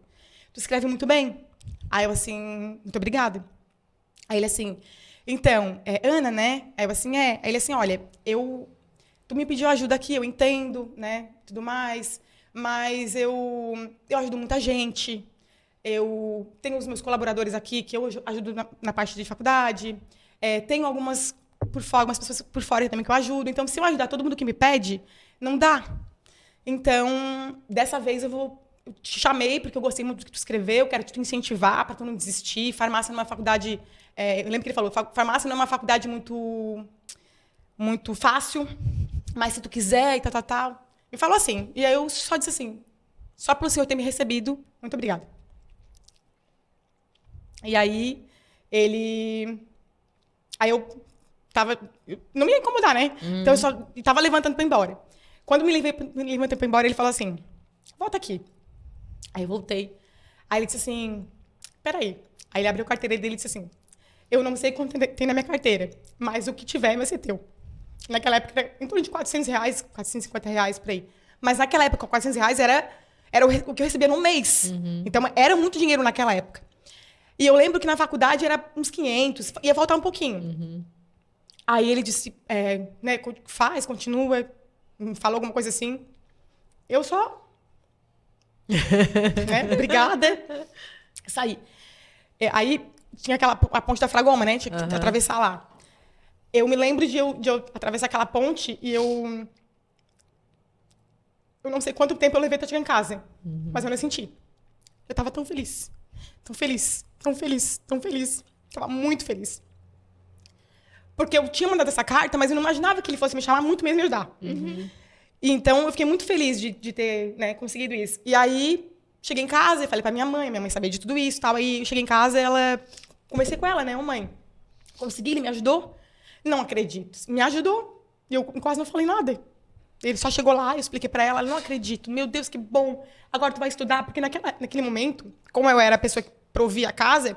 C: Tu escreve muito bem. Aí eu assim, muito obrigada. Aí ele assim, então, Ana, né? Aí eu assim, Aí ele assim, olha, tu me pediu ajuda aqui, eu entendo, né? Tudo mais. Mas eu ajudo muita gente. Eu tenho os meus colaboradores aqui, que eu ajudo na parte de faculdade. Tenho algumas pessoas por fora também que eu ajudo. Então, se eu ajudar todo mundo que me pede, não dá. Então, dessa vez eu te chamei porque eu gostei muito do que tu escreveu, eu quero te incentivar para tu não desistir. Farmácia não é uma faculdade... eu lembro que ele falou, farmácia não é uma faculdade muito fácil, mas se tu quiser e tal. Me falou assim. E aí eu só disse assim, só pelo senhor ter me recebido, muito obrigada. E aí, Aí eu tava... Não me ia incomodar, né? Então eu só tava levantando pra ir embora. Quando me levantei pra ir embora, ele falou assim, volta aqui. Aí eu voltei. Aí ele disse assim, peraí. Aí ele abriu a carteira dele e disse assim, eu não sei quanto tem na minha carteira, mas o que tiver vai ser teu. Naquela época, era em torno de R$400, R$450 por aí. Mas naquela época, R$400 era o que eu recebia no mês. Então, era muito dinheiro naquela época. E eu lembro que na faculdade era uns 500, ia faltar um pouquinho. Aí ele disse, né, continua, falou alguma coisa assim. Eu só... né, obrigada. Saí. Aí tinha a ponte da Fragoma, né? Tinha que atravessar lá. Eu me lembro de eu atravessar aquela ponte e eu não sei quanto tempo eu levei pra chegar em casa. Mas eu não senti. Eu tava tão feliz. Tão feliz. Tão feliz. Tão feliz. Tava muito feliz. Porque eu tinha mandado essa carta, mas eu não imaginava que ele fosse me chamar muito mesmo e me ajudar. E então, eu fiquei muito feliz de ter, né, conseguido isso. E aí, cheguei em casa e falei pra minha mãe sabia de tudo isso e tal. Aí, eu cheguei em casa conversei com ela, né? Mãe, consegui, ele me ajudou? Não acredito. Me ajudou. E eu quase não falei nada. Ele só chegou lá, eu expliquei pra ela, não acredito. Meu Deus, que bom. Agora tu vai estudar. Porque naquele momento, como eu era a pessoa que provia a casa,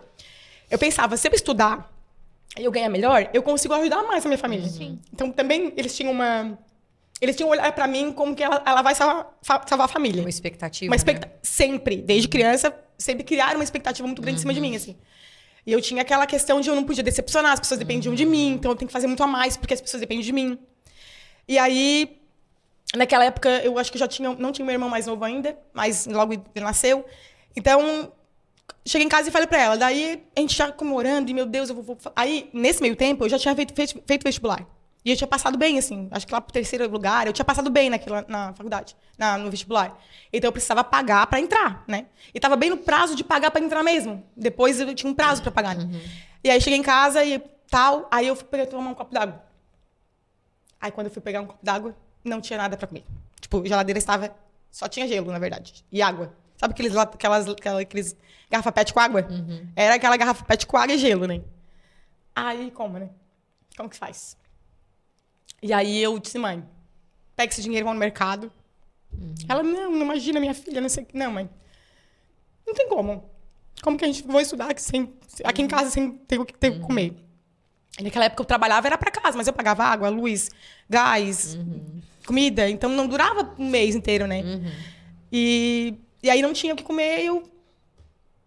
C: eu pensava, se eu estudar e eu ganhar melhor, eu consigo ajudar mais a minha família. Então, também, eles tinham um olhar pra mim como que ela vai salvar a família.
B: Uma expectativa, né?
C: Sempre, desde criança, sempre criaram uma expectativa muito grande em cima de mim, assim. E eu tinha aquela questão de eu não podia decepcionar, as pessoas dependiam de mim, então eu tenho que fazer muito a mais porque as pessoas dependem de mim. E aí, naquela época, eu acho que eu não tinha meu irmão mais novo ainda, mas logo ele nasceu. Então, cheguei em casa e falei pra ela. Daí, a gente já comemorando, e meu Deus, eu vou... Aí, nesse meio tempo, eu já tinha feito vestibular. E eu tinha passado bem, assim. Acho que lá pro 3º lugar, eu tinha passado bem na faculdade, no vestibular. Então, eu precisava pagar pra entrar, né? E tava bem no prazo de pagar pra entrar mesmo. Depois, eu tinha um prazo pra pagar, né? E aí, cheguei em casa e tal. Aí, eu fui tomar um copo d'água. Aí, quando eu fui pegar um copo d'água, não tinha nada pra comer. Tipo, a geladeira estava... Só tinha gelo, na verdade. E água. Sabe aqueles garrafa pet com água? Era aquela garrafa pet com água e gelo, né? Aí, como, né? Como que faz? E aí, eu disse, mãe, pega esse dinheiro e vá no mercado. Ela, não imagina, minha filha, não sei o que. Não, mãe. Não tem como. Como que a gente vai estudar aqui em casa sem ter o que comer? E naquela época, eu trabalhava, era pra casa, mas eu pagava água, luz, gás, comida. Então, não durava um mês inteiro, né? E aí, não tinha o que comer, eu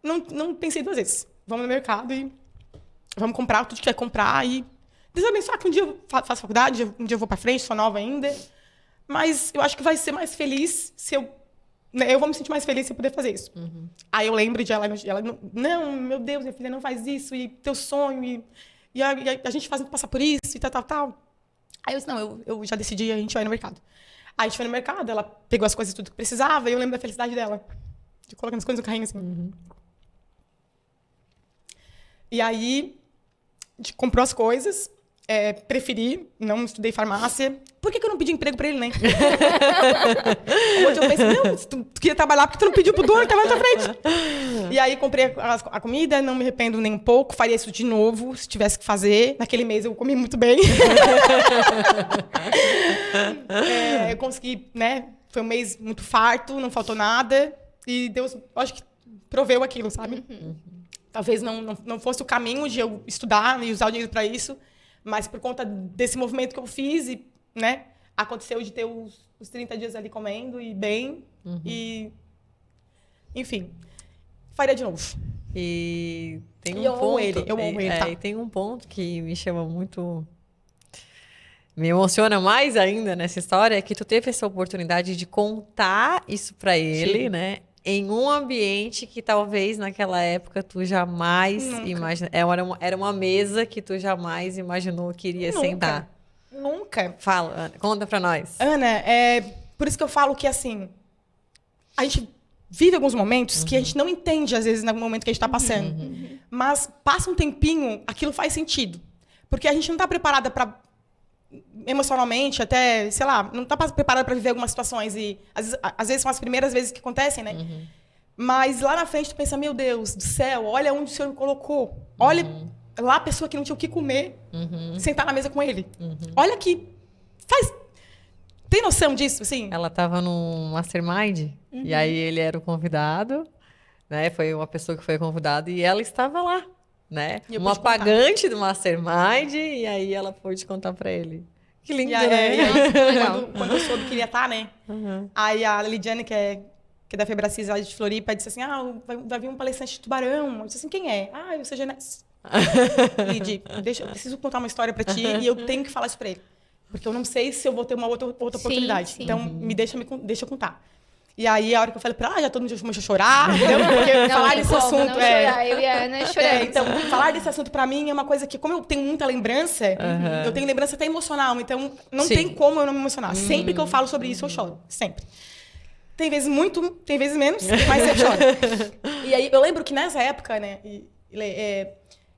C: não pensei 2 vezes. Vamos no mercado e vamos comprar tudo que quer comprar. E Deus abençoe que um dia eu faço faculdade, um dia eu vou pra frente, sou nova ainda. Mas eu acho que vai ser mais feliz se eu... Né, eu vou me sentir mais feliz se eu puder fazer isso. Aí eu lembro de ela não, meu Deus, minha filha, não faz isso, e teu sonho, e a gente faz passar por isso, e tal. Aí eu disse, não, eu já decidi, a gente vai no mercado. Aí a gente foi no mercado, ela pegou as coisas tudo que precisava, e eu lembro da felicidade dela. De colocar as coisas no carrinho, assim. E aí, a gente comprou as coisas, preferi, não estudei farmácia. Por que eu não pedi emprego pra ele, né? Hoje eu penso, não, tu queria trabalhar porque tu não pediu pro dono que tava na tua frente. E aí comprei a comida, não me arrependo nem um pouco, faria isso de novo, se tivesse que fazer. Naquele mês eu comi muito bem. Eu consegui, né? Foi um mês muito farto, não faltou nada. E Deus, acho que proveu aquilo, sabe? Talvez não fosse o caminho de eu estudar e usar o dinheiro pra isso, mas por conta desse movimento que eu fiz, e, né, aconteceu de ter os 30 dias ali comendo e bem. E, enfim, faria de novo.
B: E tem um
C: eu
B: ponto...
C: amo ele, tá?
B: E tem um ponto que me chama muito... Me emociona mais ainda nessa história, é que tu teve essa oportunidade de contar isso pra ele, né? Em um ambiente que talvez naquela época tu jamais imaginou. Era uma mesa que tu jamais imaginou que iria sentar.
C: Nunca.
B: Fala, Ana, conta pra nós.
C: Ana, por isso que eu falo que, assim, a gente vive alguns momentos que a gente não entende, às vezes, no momento que a gente tá passando. Mas passa um tempinho, aquilo faz sentido. Porque a gente não tá preparada pra... emocionalmente, até, sei lá, não tá preparada para viver algumas situações e às vezes são as primeiras vezes que acontecem, né? Mas lá na frente tu pensa, meu Deus do céu, olha onde o Senhor me colocou. Olha lá a pessoa que não tinha o que comer, sentar na mesa com ele. Olha que tem noção disso, assim?
B: Ela tava num mastermind e aí ele era o convidado, né? Foi uma pessoa que foi convidada e ela estava lá. Né? Uma pagante do mastermind, e aí ela pôde contar pra ele. Que lindo, né?
C: Quando eu soube que ele ia estar, né? Aí a Lidiane, que é da Febracis, lá de Floripa, disse assim, vai vir um palestrante de Tubarão. Eu disse assim, quem é? Eu sou Genés. Lidi, eu preciso contar uma história pra ti e eu tenho que falar isso pra ele. Porque eu não sei se eu vou ter uma outra oportunidade. Sim. Então, deixa eu contar. E aí, a hora que eu falei pra ela, já todo mundo começou a chorar, entendeu? Porque falar desse assunto
A: eu e a Ana choramos.
C: Então, falar desse assunto pra mim é uma coisa que, como eu tenho muita lembrança, eu tenho lembrança até emocional, então não tem como eu não me emocionar. Sempre que eu falo sobre isso, eu choro. Sempre. Tem vezes muito, tem vezes menos, mas eu choro. E aí, eu lembro que nessa época, né,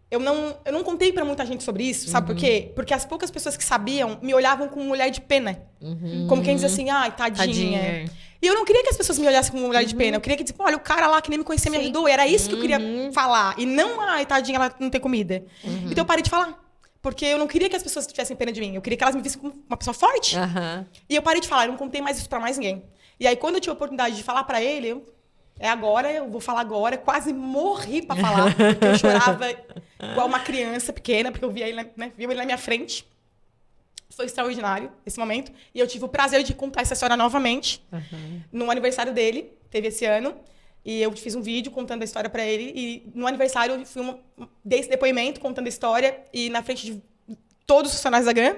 C: eu não contei pra muita gente sobre isso, sabe por quê? Porque as poucas pessoas que sabiam me olhavam com um olhar de pena. Como quem diz assim, ai, tadinha. E eu não queria que as pessoas me olhassem com um olhar de pena. Eu queria que, tipo, olha, o cara lá que nem me conhecia me ajudou. E era isso que eu queria falar. E não, ai, tadinha, ela não tem comida. Então eu parei de falar. Porque eu não queria que as pessoas tivessem pena de mim. Eu queria que elas me vissem como uma pessoa forte. E eu parei de falar. Eu não contei mais isso pra mais ninguém. E aí, quando eu tive a oportunidade de falar pra ele, eu vou falar agora. Eu quase morri pra falar. Porque eu chorava igual uma criança pequena, porque eu via ele, né, ele na minha frente. Foi extraordinário esse momento. E eu tive o prazer de contar essa história novamente. No aniversário dele, teve esse ano. E eu fiz um vídeo contando a história pra ele. E no aniversário eu dei esse depoimento contando a história. E na frente de todos os funcionários da GAN,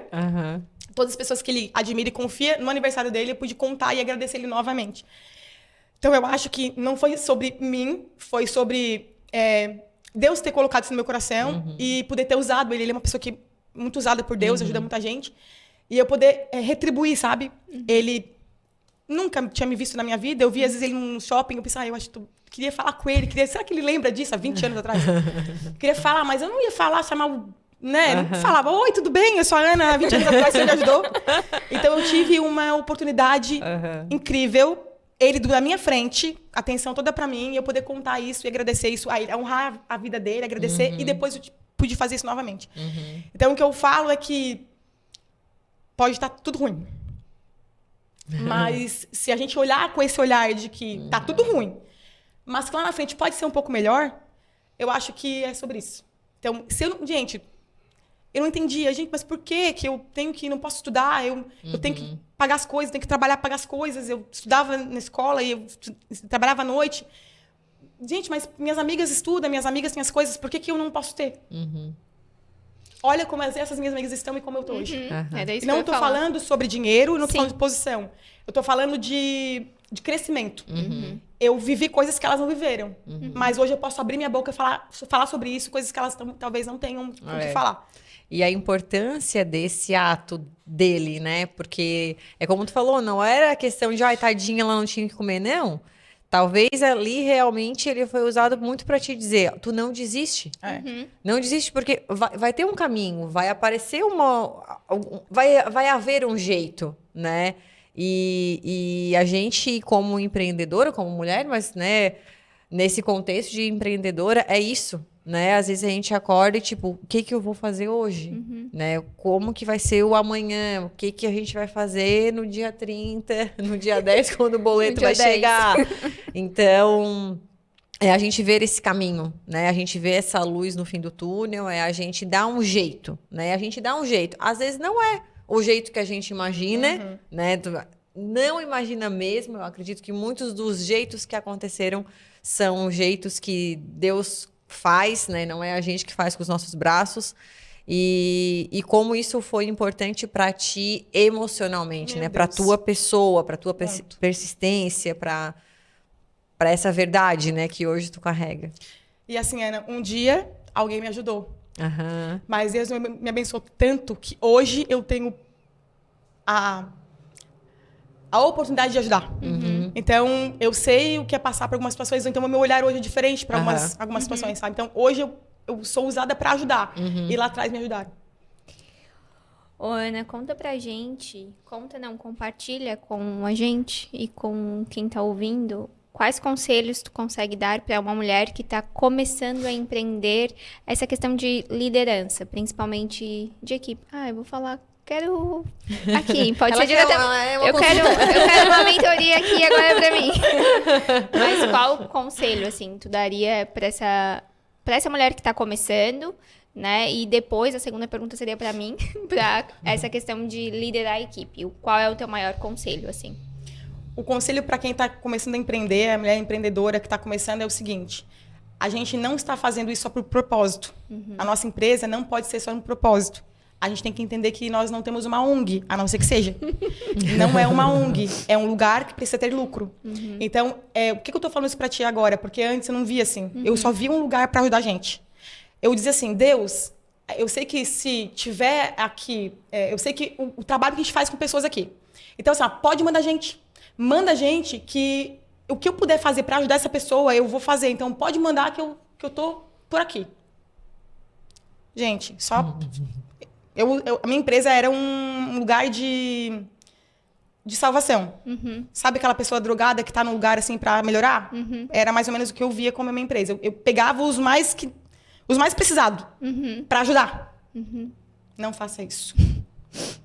C: todas as pessoas que ele admira e confia, no aniversário dele eu pude contar e agradecer ele novamente. Então eu acho que não foi sobre mim, foi sobre Deus ter colocado isso no meu coração e poder ter usado ele. Ele é uma pessoa que muito usada por Deus, ajuda muita gente. E eu poder retribuir, sabe? Ele nunca tinha me visto na minha vida. Eu via, às vezes, ele no shopping. Eu pensava, eu acho que queria falar com ele. Será que ele lembra disso há 20 anos atrás? Queria falar, mas eu não ia falar, chamar o... Né? Não falava, oi, tudo bem? Eu sou a Ana, há 20 anos atrás você me ajudou. Então, eu tive uma oportunidade incrível. Ele na minha frente, atenção toda pra mim. E eu poder contar isso e agradecer isso. Aí, honrar a vida dele, agradecer. E depois eu pude fazer isso novamente. Então, o que eu falo é que pode estar tudo ruim. Mas se a gente olhar com esse olhar de que tá tudo ruim, mas que lá na frente pode ser um pouco melhor, eu acho que é sobre isso. Então, gente, eu não entendia, gente, mas por que eu não posso estudar? Eu tenho que pagar as coisas, tenho que trabalhar para pagar as coisas. Eu estudava na escola e eu trabalhava à noite. Gente, mas minhas amigas estudam, minhas amigas têm as coisas, por que eu não posso ter? Olha como essas minhas amigas estão e como eu estou hoje. Não estou falando sobre dinheiro, não estou falando de posição. Eu estou falando de crescimento. Eu vivi coisas que elas não viveram. Mas hoje eu posso abrir minha boca e falar sobre isso, coisas que elas talvez não tenham o que falar.
B: E a importância desse ato dele, né? Porque é como tu falou, não era a questão de, ai, tadinha, ela não tinha que comer, não. Talvez ali realmente ele foi usado muito para te dizer, tu não desiste. Não desiste porque vai ter um caminho, vai aparecer vai haver um jeito, né? E a gente, como empreendedora, como mulher, mas, né, nesse contexto de empreendedora, é isso, né? Às vezes a gente acorda e, tipo, o que eu vou fazer hoje? Né? Como que vai ser o amanhã? O que a gente vai fazer no dia 30, no dia 10, quando o boleto vai chegar? Então, é a gente ver esse caminho, né? A gente vê essa luz no fim do túnel, é a gente dar um jeito, né? A gente dá um jeito. Às vezes não é o jeito que a gente imagina, né? Não imagina mesmo. Eu acredito que muitos dos jeitos que aconteceram são jeitos que Deus faz, né? Não é a gente que faz com os nossos braços. E como isso foi importante para ti emocionalmente, né? Para tua pessoa, para tua persistência, para essa verdade, né? Que hoje tu carrega.
C: E assim, Ana, um dia alguém me ajudou. Mas Deus me abençoou tanto que hoje eu tenho a oportunidade de ajudar. Então, eu sei o que é passar por algumas situações. Então, o meu olhar hoje é diferente para algumas situações, sabe? Então, hoje eu sou usada para ajudar. E lá atrás me ajudaram.
A: Ô, Ana, conta pra gente. Compartilha com a gente e com quem tá ouvindo. Quais conselhos tu consegue dar para uma mulher que está começando a empreender essa questão de liderança, principalmente de equipe? Eu vou falar, quero aqui, pode ser diretamente. Eu quero uma mentoria aqui agora para mim. Mas qual conselho assim tu daria para essa mulher que está começando, né? E depois a segunda pergunta seria para mim, para essa questão de liderar a equipe. Qual é o teu maior conselho assim?
C: O conselho para quem está começando a empreender, a mulher empreendedora que está começando, é o seguinte: a gente não está fazendo isso só por propósito. A nossa empresa não pode ser só um propósito. A gente tem que entender que nós não temos uma ONG, a não ser que seja. Não é uma ONG, é um lugar que precisa ter lucro. Então, por que eu estou falando isso para ti agora? Porque antes eu não via assim. Eu só via um lugar para ajudar a gente. Eu dizia assim, Deus, eu sei que se tiver aqui, eu sei que o trabalho que a gente faz com pessoas aqui. Então, assim, pode mandar gente. Manda gente que o que eu puder fazer para ajudar essa pessoa, eu vou fazer. Então, pode mandar que eu tô por aqui. Gente, só... a minha empresa era um lugar de salvação. Sabe aquela pessoa drogada que tá num lugar assim para melhorar? Era mais ou menos o que eu via como a minha empresa. Eu pegava os mais precisados para ajudar. Não faça isso.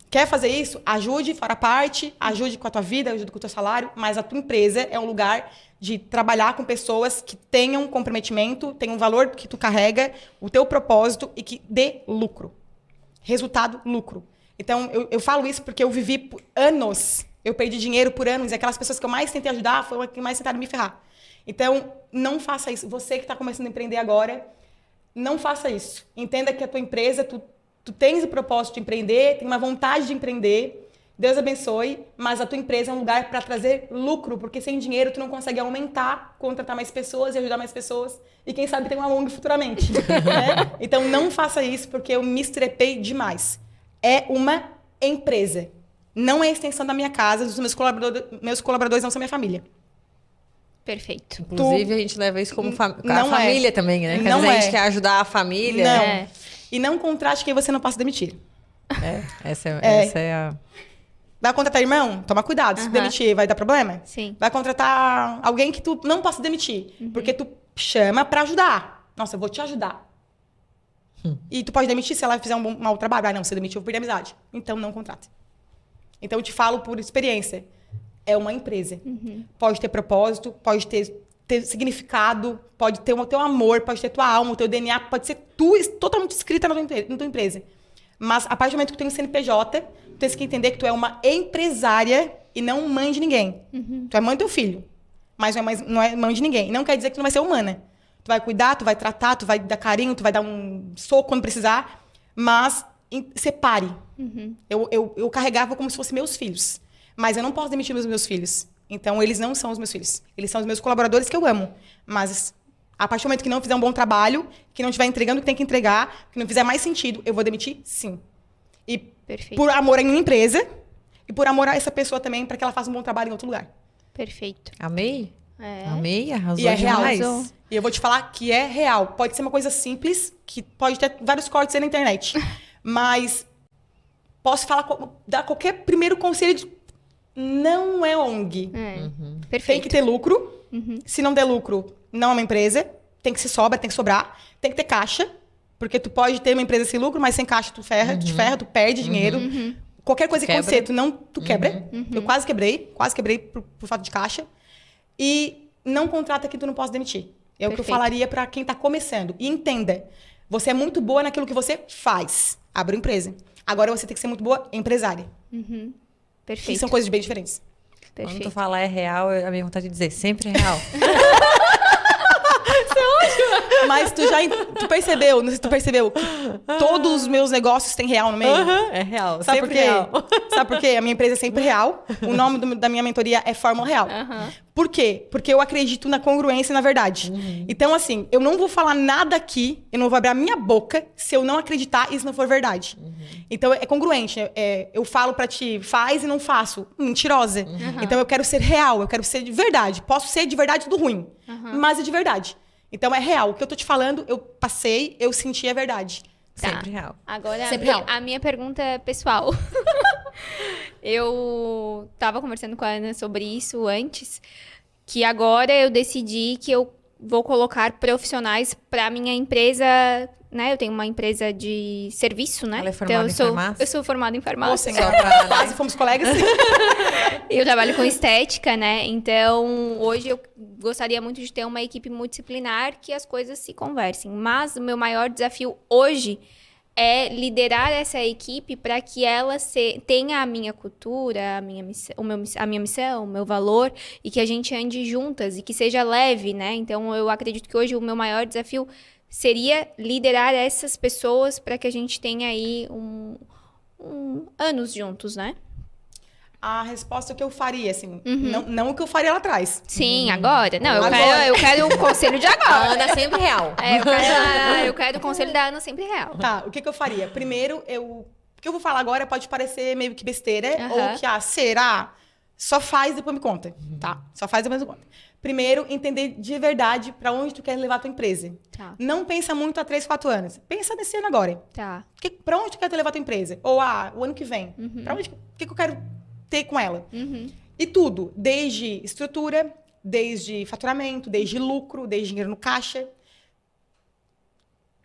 C: Quer fazer isso? Ajude fora parte, ajude com a tua vida, ajude com o teu salário, mas a tua empresa é um lugar de trabalhar com pessoas que tenham comprometimento, tenham um valor que tu carrega, o teu propósito e que dê lucro. Resultado, lucro. Então, eu falo isso porque eu vivi por anos, eu perdi dinheiro por anos, e aquelas pessoas que eu mais tentei ajudar foram as que mais tentaram me ferrar. Então, não faça isso. Você que está começando a empreender agora, não faça isso. Entenda que a tua empresa, tu tens o propósito de empreender, tem uma vontade de empreender, Deus abençoe, mas a tua empresa é um lugar para trazer lucro, porque sem dinheiro tu não consegue aumentar, contratar mais pessoas e ajudar mais pessoas. E quem sabe ter uma ONG futuramente. Né? Então não faça isso, porque eu me estrepei demais. É uma empresa. Não é extensão da minha casa, dos meus colaboradores não são minha família.
A: Perfeito.
B: Inclusive, a gente leva isso como a
C: Não
B: família
C: é.
B: também, né? Porque
C: Não
B: às vezes a
C: é.
B: gente quer ajudar a família.
C: Não.
A: É.
C: E não contrate quem você não possa demitir.
B: Essa
C: É.
B: é a...
C: Vai contratar irmão? Toma cuidado. Se
A: Aham.
C: demitir, vai dar problema?
A: Sim.
C: Vai contratar alguém que tu não possa demitir. Porque tu chama pra ajudar. Nossa, eu vou te ajudar. E tu pode demitir se ela fizer um mau trabalho. Ah, não, você demitiu, eu vou perder a amizade. Então, não contrata. Então, eu te falo por experiência. É uma empresa. Pode ter propósito, pode ter significado, pode ter o teu amor, pode ter tua alma, o teu DNA, pode ser tu totalmente escrita na tua empresa. Mas, a partir do momento que tu tem um CNPJ, tu tens que entender que tu é uma empresária e não mãe de ninguém. Tu é mãe do teu filho, mas não é mãe de ninguém. Não quer dizer que tu não vai ser humana. Tu vai cuidar, tu vai tratar, tu vai dar carinho, tu vai dar um soco quando precisar, mas separe. Eu carregava como se fossem meus filhos, mas eu não posso demitir os meus filhos. Então, eles não são os meus filhos. Eles são os meus colaboradores que eu amo. Mas, a partir do momento que não fizer um bom trabalho, que não estiver entregando o que tem que entregar, que não fizer mais sentido, eu vou demitir, sim. E
A: Perfeito.
C: por amor à minha empresa e por amor a essa pessoa também, para que ela faça um bom trabalho em outro lugar.
A: Perfeito.
B: Amei.
A: É.
B: Amei, arrasou
C: E é real.
B: demais.
C: E eu vou te falar que é real. Pode ser uma coisa simples, que pode ter vários cortes aí na internet. Mas posso dar qualquer primeiro conselho de... Não é ONG.
A: É.
C: Tem
A: Perfeito.
C: que ter lucro. Se não der lucro, não é uma empresa. Tem que se sobra, tem que sobrar. Tem que ter caixa. Porque tu pode ter uma empresa sem lucro, mas sem caixa tu ferra, tu perde dinheiro. Qualquer coisa que
B: Quebra.
C: acontecer, tu quebra. Eu quase quebrei por falta de caixa. E não contrata que tu não possa demitir. É o que eu
A: Perfeito.
C: falaria para quem tá começando. E entenda, você é muito boa naquilo que você faz. Abre uma empresa. Agora você tem que ser muito boa empresária. Que
A: Perfeito.
C: são coisas bem diferentes.
B: Quando tu
A: Perfeito.
B: falar é real, a minha vontade de dizer sempre é real.
C: Mas tu percebeu, não sei se tu percebeu, que todos os meus negócios têm real no meio?
B: É real,
C: Sabe por
B: sempre
C: quê?
B: real.
C: Sabe por quê? A minha empresa é sempre real. O nome da minha mentoria é Fórmula Real. Por quê? Porque eu acredito na congruência e na verdade. Então, assim, eu não vou falar nada aqui, eu não vou abrir a minha boca se eu não acreditar e se não for verdade. Então, é congruente. Eu falo pra ti, faz e não faço. Mentirosa. Então, eu quero ser real, eu quero ser de verdade. Posso ser de verdade tudo ruim, mas é de verdade. Então, é real. O que eu tô te falando, eu passei, eu senti a verdade.
A: Tá.
B: Sempre real.
A: Agora,
C: Sempre real.
A: a minha pergunta é pessoal. Eu tava conversando com a Ana sobre isso antes, que agora eu decidi que eu vou colocar profissionais para minha empresa, né? Eu tenho uma empresa de serviço, né?
B: Ela é formada em farmácia?
A: Eu sou formada em
C: Ô,
A: farmácia.
C: Senhor, quase fomos colegas.
A: Eu trabalho com estética, né? Então, hoje eu gostaria muito de ter uma equipe multidisciplinar que as coisas se conversem. Mas o meu maior desafio hoje é liderar essa equipe para que ela tenha a minha cultura, a minha missão, o meu valor, e que a gente ande juntas e que seja leve, né? Então, eu acredito que hoje o meu maior desafio seria liderar essas pessoas para que a gente tenha aí anos juntos, né?
C: A resposta que eu faria, assim, não o que eu faria lá atrás.
A: Sim, agora. Não,
C: Agora.
A: eu quero o conselho de
B: A
A: agora.
B: Ana é sempre real.
A: Eu quero o conselho da Ana sempre real.
C: Tá, o que eu faria? Primeiro, o que eu vou falar agora pode parecer meio que besteira,
A: Aham.
C: ou que, será? Só faz, depois me conta, tá? Só faz, depois me conta. Primeiro, entender de verdade pra onde tu quer levar a tua empresa.
A: Tá,
C: Não pensa muito há 3, 4 anos. Pensa nesse ano agora.
A: tá.
C: Pra onde tu quer levar a tua empresa? Ou, o ano que vem. Pra onde, o que eu quero ter com ela? E tudo, desde estrutura, desde faturamento, desde lucro, desde dinheiro no caixa.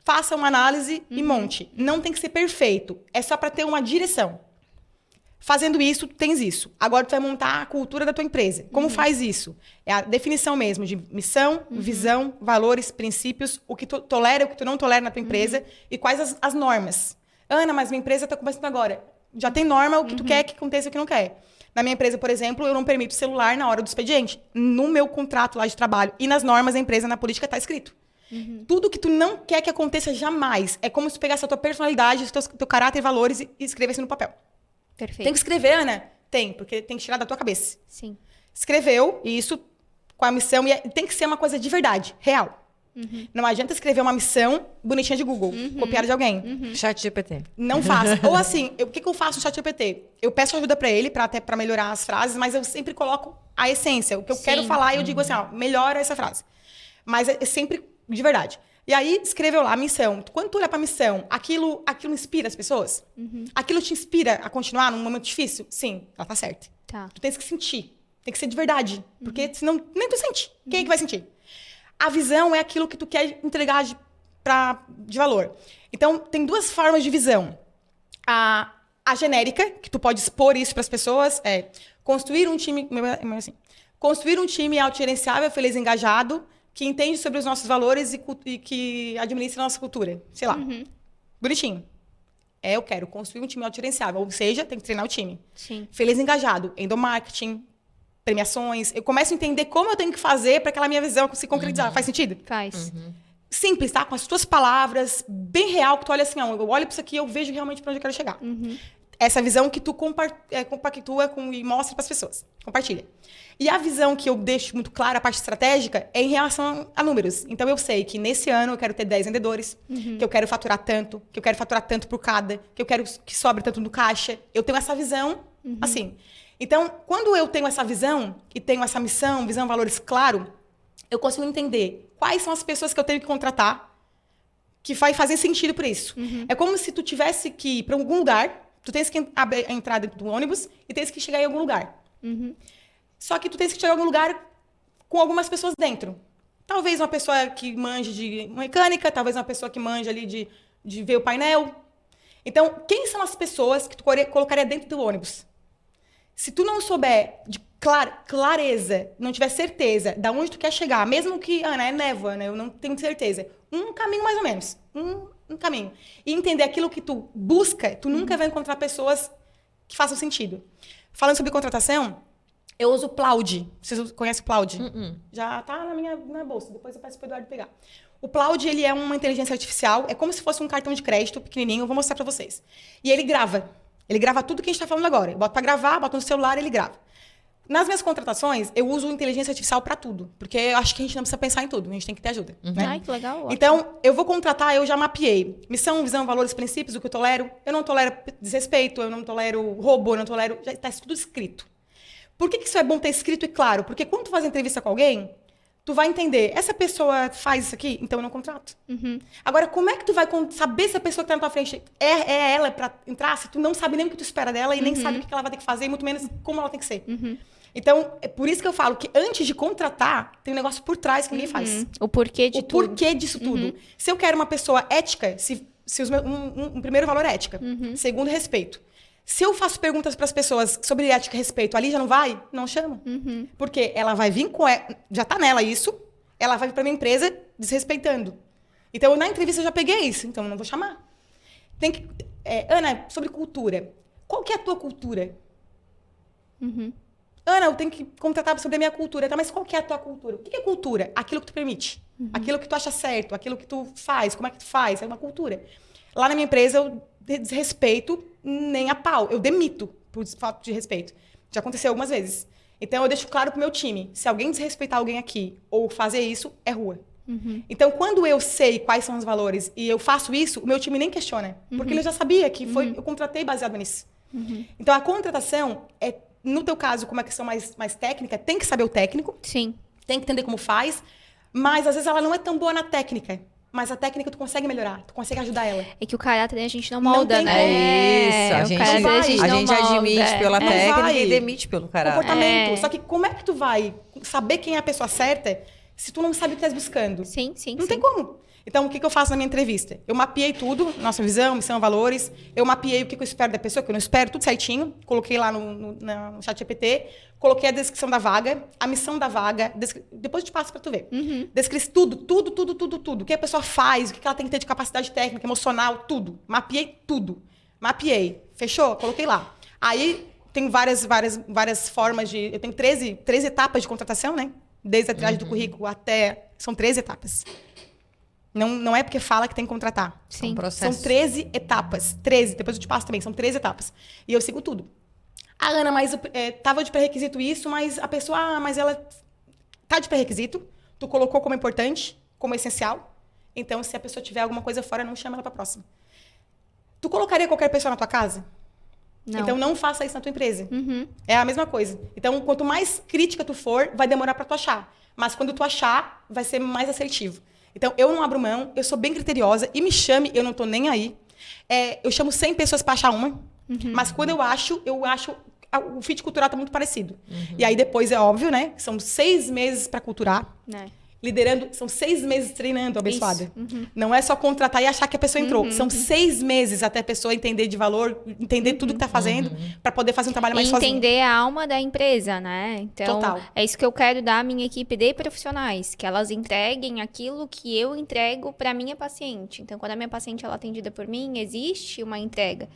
C: Faça uma análise e monte. Não tem que ser perfeito. É só para ter uma direção. Fazendo isso, tu tens isso. Agora tu vai montar a cultura da tua empresa. Como faz isso? É a definição mesmo de missão, visão, valores, princípios, o que tu tolera e o que tu não tolera na tua empresa e quais as normas. Ana, mas minha empresa está começando agora. Já tem norma o que tu quer que aconteça e o que não quer. Na minha empresa, por exemplo, eu não permito celular na hora do expediente. No meu contrato lá de trabalho e nas normas da empresa, na política, está escrito. Tudo que tu não quer que aconteça jamais. É como se tu pegasse a tua personalidade, teu caráter e valores e escrevesse no papel.
A: Perfeito.
C: Tem que escrever, Ana? Tem, porque tem que tirar da tua cabeça.
A: Sim.
C: Escreveu, e isso com a missão, e tem que ser uma coisa de verdade, real. Não adianta escrever uma missão bonitinha de Google, copiada de alguém.
B: ChatGPT.
C: Não faça. Ou assim, o que eu faço no ChatGPT? Eu peço ajuda pra ele, até pra melhorar as frases, mas eu sempre coloco a essência. O que eu quero falar, eu digo assim, ó, melhora essa frase. Mas é sempre de verdade. E aí, escreveu lá a missão. Quando tu olha pra missão, aquilo inspira as pessoas? Aquilo te inspira a continuar num momento difícil? Sim, ela tá certa.
A: Tá.
C: Tu tens que sentir. Tem que ser de verdade. Porque senão nem tu sente. Quem é que vai sentir? A visão é aquilo que tu quer entregar de valor. Então, tem duas formas de visão. A genérica, que tu pode expor isso para as pessoas, é construir um time... Assim, construir um time autogerenciável, feliz e engajado, que entende sobre os nossos valores e que administra a nossa cultura. Sei lá. Bonitinho. Eu quero construir um time autogerenciável. Ou seja, tem que treinar o time.
A: Sim.
C: Feliz e engajado. Endomarketing, premiações. Eu começo a entender como eu tenho que fazer para aquela minha visão se concretizar. Faz sentido?
A: Faz.
C: Simples, tá? Com as tuas palavras, bem real, que tu olha assim, ó, eu olho para isso aqui e eu vejo realmente para onde eu quero chegar. Essa visão que tu compactua e mostra para as pessoas. Compartilha. E a visão que eu deixo muito clara, a parte estratégica, é em relação a números. Então, eu sei que nesse ano eu quero ter 10 vendedores, que eu quero faturar tanto, que eu quero faturar tanto por cada, que eu quero que sobre tanto no caixa. Eu tenho essa visão assim. Então, quando eu tenho essa visão e tenho essa missão, visão, valores claro, eu consigo entender quais são as pessoas que eu tenho que contratar que vai fazer sentido para isso. É como se tu tivesse que ir para algum lugar, tu tens que entrar dentro do ônibus e tens que chegar em algum lugar. Só que tu tens que chegar em algum lugar com algumas pessoas dentro. Talvez uma pessoa que manje de mecânica, talvez uma pessoa que manje ali de ver o painel. Então, quem são as pessoas que tu colocaria dentro do ônibus? Se tu não souber de clareza, não tiver certeza de onde tu quer chegar, mesmo que, Ana, é névoa, né? Eu não tenho certeza. Um caminho mais ou menos. Um caminho. E entender aquilo que tu busca, tu nunca vai encontrar pessoas que façam sentido. Falando sobre contratação, eu uso o Plaud. Vocês conhecem o Plaud? Já tá na minha bolsa. Depois eu peço pro Eduardo pegar. O Plaud, ele é uma inteligência artificial. É como se fosse um cartão de crédito pequenininho. Eu vou mostrar pra vocês. E ele grava. Ele grava tudo que a gente tá falando agora. Eu boto pra gravar, boto no celular e ele grava. Nas minhas contratações, eu uso inteligência artificial para tudo. Porque eu acho que a gente não precisa pensar em tudo. A gente tem que ter ajuda. Né?
A: Ai, que legal. Ótimo.
C: Então, eu vou contratar, eu já mapeei. Missão, visão, valores, princípios, o que eu tolero. Eu não tolero desrespeito, eu não tolero roubo, eu não tolero... Já está tudo escrito. Por que isso é bom ter escrito e claro? Porque quando tu faz entrevista com alguém, tu vai entender, essa pessoa faz isso aqui, então eu não contrato. Agora, como é que tu vai saber se a pessoa que tá na tua frente é ela para entrar, se tu não sabe nem o que tu espera dela e nem sabe o que ela vai ter que fazer, e muito menos como ela tem que ser. Então, é por isso que eu falo que antes de contratar, tem um negócio por trás que ninguém faz.
A: O porquê de tudo.
C: O porquê disso tudo. Se eu quero uma pessoa ética, um primeiro valor é ética. Segundo, respeito. Se eu faço perguntas para as pessoas sobre ética e respeito, ali já não vai? Não chama. Porque ela vai vir com... Já tá nela isso. Ela vai vir para minha empresa desrespeitando. Então, na entrevista eu já peguei isso. Então, eu não vou chamar. Tem que... Ana, sobre cultura. Qual que é a tua cultura? Ana, eu tenho que contratar sobre a minha cultura. Tá, mas qual que é a tua cultura? O que é cultura? Aquilo que tu permite. Aquilo que tu acha certo. Aquilo que tu faz. Como é que tu faz? É uma cultura. Lá na minha empresa, eu desrespeito nem a pau. Eu demito por falta de respeito. Já aconteceu algumas vezes. Então, eu deixo claro pro meu time. Se alguém desrespeitar alguém aqui ou fazer isso, é rua. Então, quando eu sei quais são os valores e eu faço isso, o meu time nem questiona. Porque ele já sabia que eu contratei baseado nisso. Então, a contratação é... No teu caso, como é questão mais técnica, tem que saber o técnico.
A: Sim.
C: Tem que entender como faz. Mas, às vezes, ela não é tão boa na técnica. Mas a técnica tu consegue melhorar. Tu consegue ajudar ela.
A: É que o caráter a gente não molda,
C: tem
A: né?
B: É isso. A gente admite pela técnica e demite pelo caráter.
C: Comportamento. Só que como é que tu vai saber quem é a pessoa certa se tu não sabe o que tu estás buscando?
A: Sim, sim,
C: Não tem como. Então, o que eu faço na minha entrevista? Eu mapeei tudo, nossa visão, missão, valores. Eu mapeei o que eu espero da pessoa, que eu não espero, tudo certinho. Coloquei lá no ChatGPT. Coloquei a descrição da vaga, a missão da vaga. Depois eu te passo para tu ver. Descrevi tudo. O que a pessoa faz, o que ela tem que ter de capacidade técnica, emocional, tudo. Mapeei tudo. Mapeei. Fechou? Coloquei lá. Aí, tem várias formas de... Eu tenho 13 etapas de contratação, né? Desde a triagem do currículo até... São 13 etapas. Não é porque fala que tem que contratar.
A: Sim.
C: São 13 etapas. 13, depois eu te passo também. São 13 etapas. E eu sigo tudo. Ah, Ana, mas tava de pré-requisito isso, mas a pessoa... mas ela tá de pré-requisito. Tu colocou como importante, como essencial. Então, se a pessoa tiver alguma coisa fora, não chama ela pra próxima. Tu colocaria qualquer pessoa na tua casa?
A: Não.
C: Então, não faça isso na tua empresa. É a mesma coisa. Então, quanto mais crítica tu for, vai demorar pra tu achar. Mas quando tu achar, vai ser mais assertivo. Então, eu não abro mão, eu sou bem criteriosa. E me chame, eu não tô nem aí. Eu chamo 100 pessoas pra achar uma. Mas quando eu acho o fit cultural tá muito parecido. E aí, depois, é óbvio, né? São 6 meses pra culturar. Liderando, são 6 meses treinando, abençoada. Não é só contratar e achar que a pessoa entrou. São 6 meses até a pessoa entender de valor, entender tudo que tá fazendo, para poder fazer um trabalho mais sozinho.
A: Entender a alma da empresa, né? Então,
C: Total.
A: É isso que eu quero dar à minha equipe de profissionais, que elas entreguem aquilo que eu entrego para minha paciente. Então, quando a minha paciente ela é atendida por mim, existe uma entrega.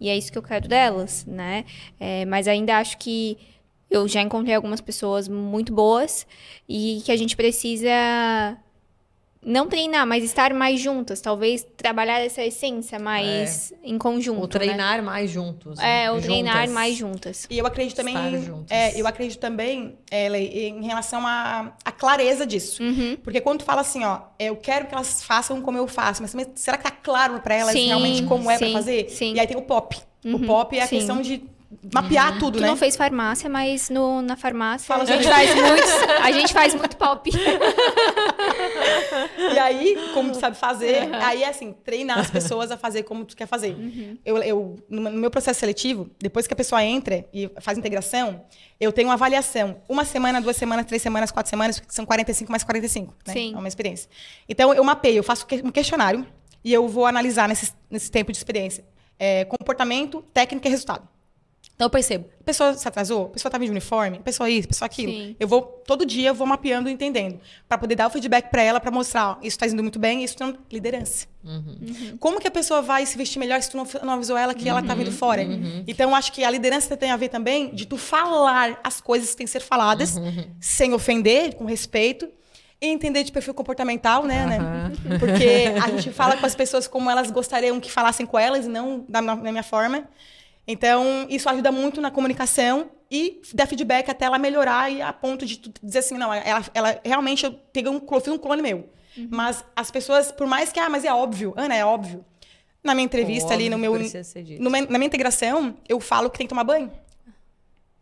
A: E é isso que eu quero delas, né? Mas ainda acho que eu já encontrei algumas pessoas muito boas e que a gente precisa não treinar, mas estar mais juntas. Talvez trabalhar essa essência mais em conjunto.
B: Ou treinar
A: né?
B: mais juntos. Né?
A: Ou treinar mais juntas.
C: E eu acredito também.
B: Estar
C: eu acredito também, em relação à clareza disso. Porque quando tu fala assim, ó, eu quero que elas façam como eu faço, mas também, será que tá claro para elas realmente como é para fazer?
A: Sim.
C: E aí tem o POP. O POP é a questão de mapear tudo,
A: Tu
C: né?
A: não fez farmácia, mas na farmácia
C: a
A: gente faz muito pop.
C: E aí, como tu sabe fazer, aí é assim, treinar as pessoas a fazer como tu quer fazer. No meu processo seletivo, depois que a pessoa entra e faz integração, eu tenho uma avaliação. 1 semana, 2 semanas, 3 semanas, 4 semanas, que são 45 mais 45, né?
A: Sim.
C: É uma experiência. Então, eu mapeio, eu faço um questionário e eu vou analisar nesse tempo de experiência. Comportamento, técnica e resultado. Então, eu percebo, a pessoa se atrasou, a pessoa estava de uniforme, a pessoa isso, a pessoa aquilo.
A: Sim.
C: Todo dia eu vou mapeando e entendendo, para poder dar o feedback para ela, para mostrar, ó, isso está indo muito bem, isso não... Liderança. Como que a pessoa vai se vestir melhor se tu não avisou ela que ela está vindo fora? Então, acho que a liderança tem a ver também de tu falar as coisas que têm que ser faladas, sem ofender, com respeito, e entender de perfil comportamental, né? Porque a gente fala com as pessoas como elas gostariam que falassem com elas, e não da minha forma. Então, isso ajuda muito na comunicação e dá feedback até ela melhorar e a ponto de tu dizer assim, não, ela realmente, eu fiz um clone meu. Mas as pessoas, por mais que, mas é óbvio, Ana, é óbvio. Na minha entrevista ali, na minha integração, eu falo que tem que tomar banho.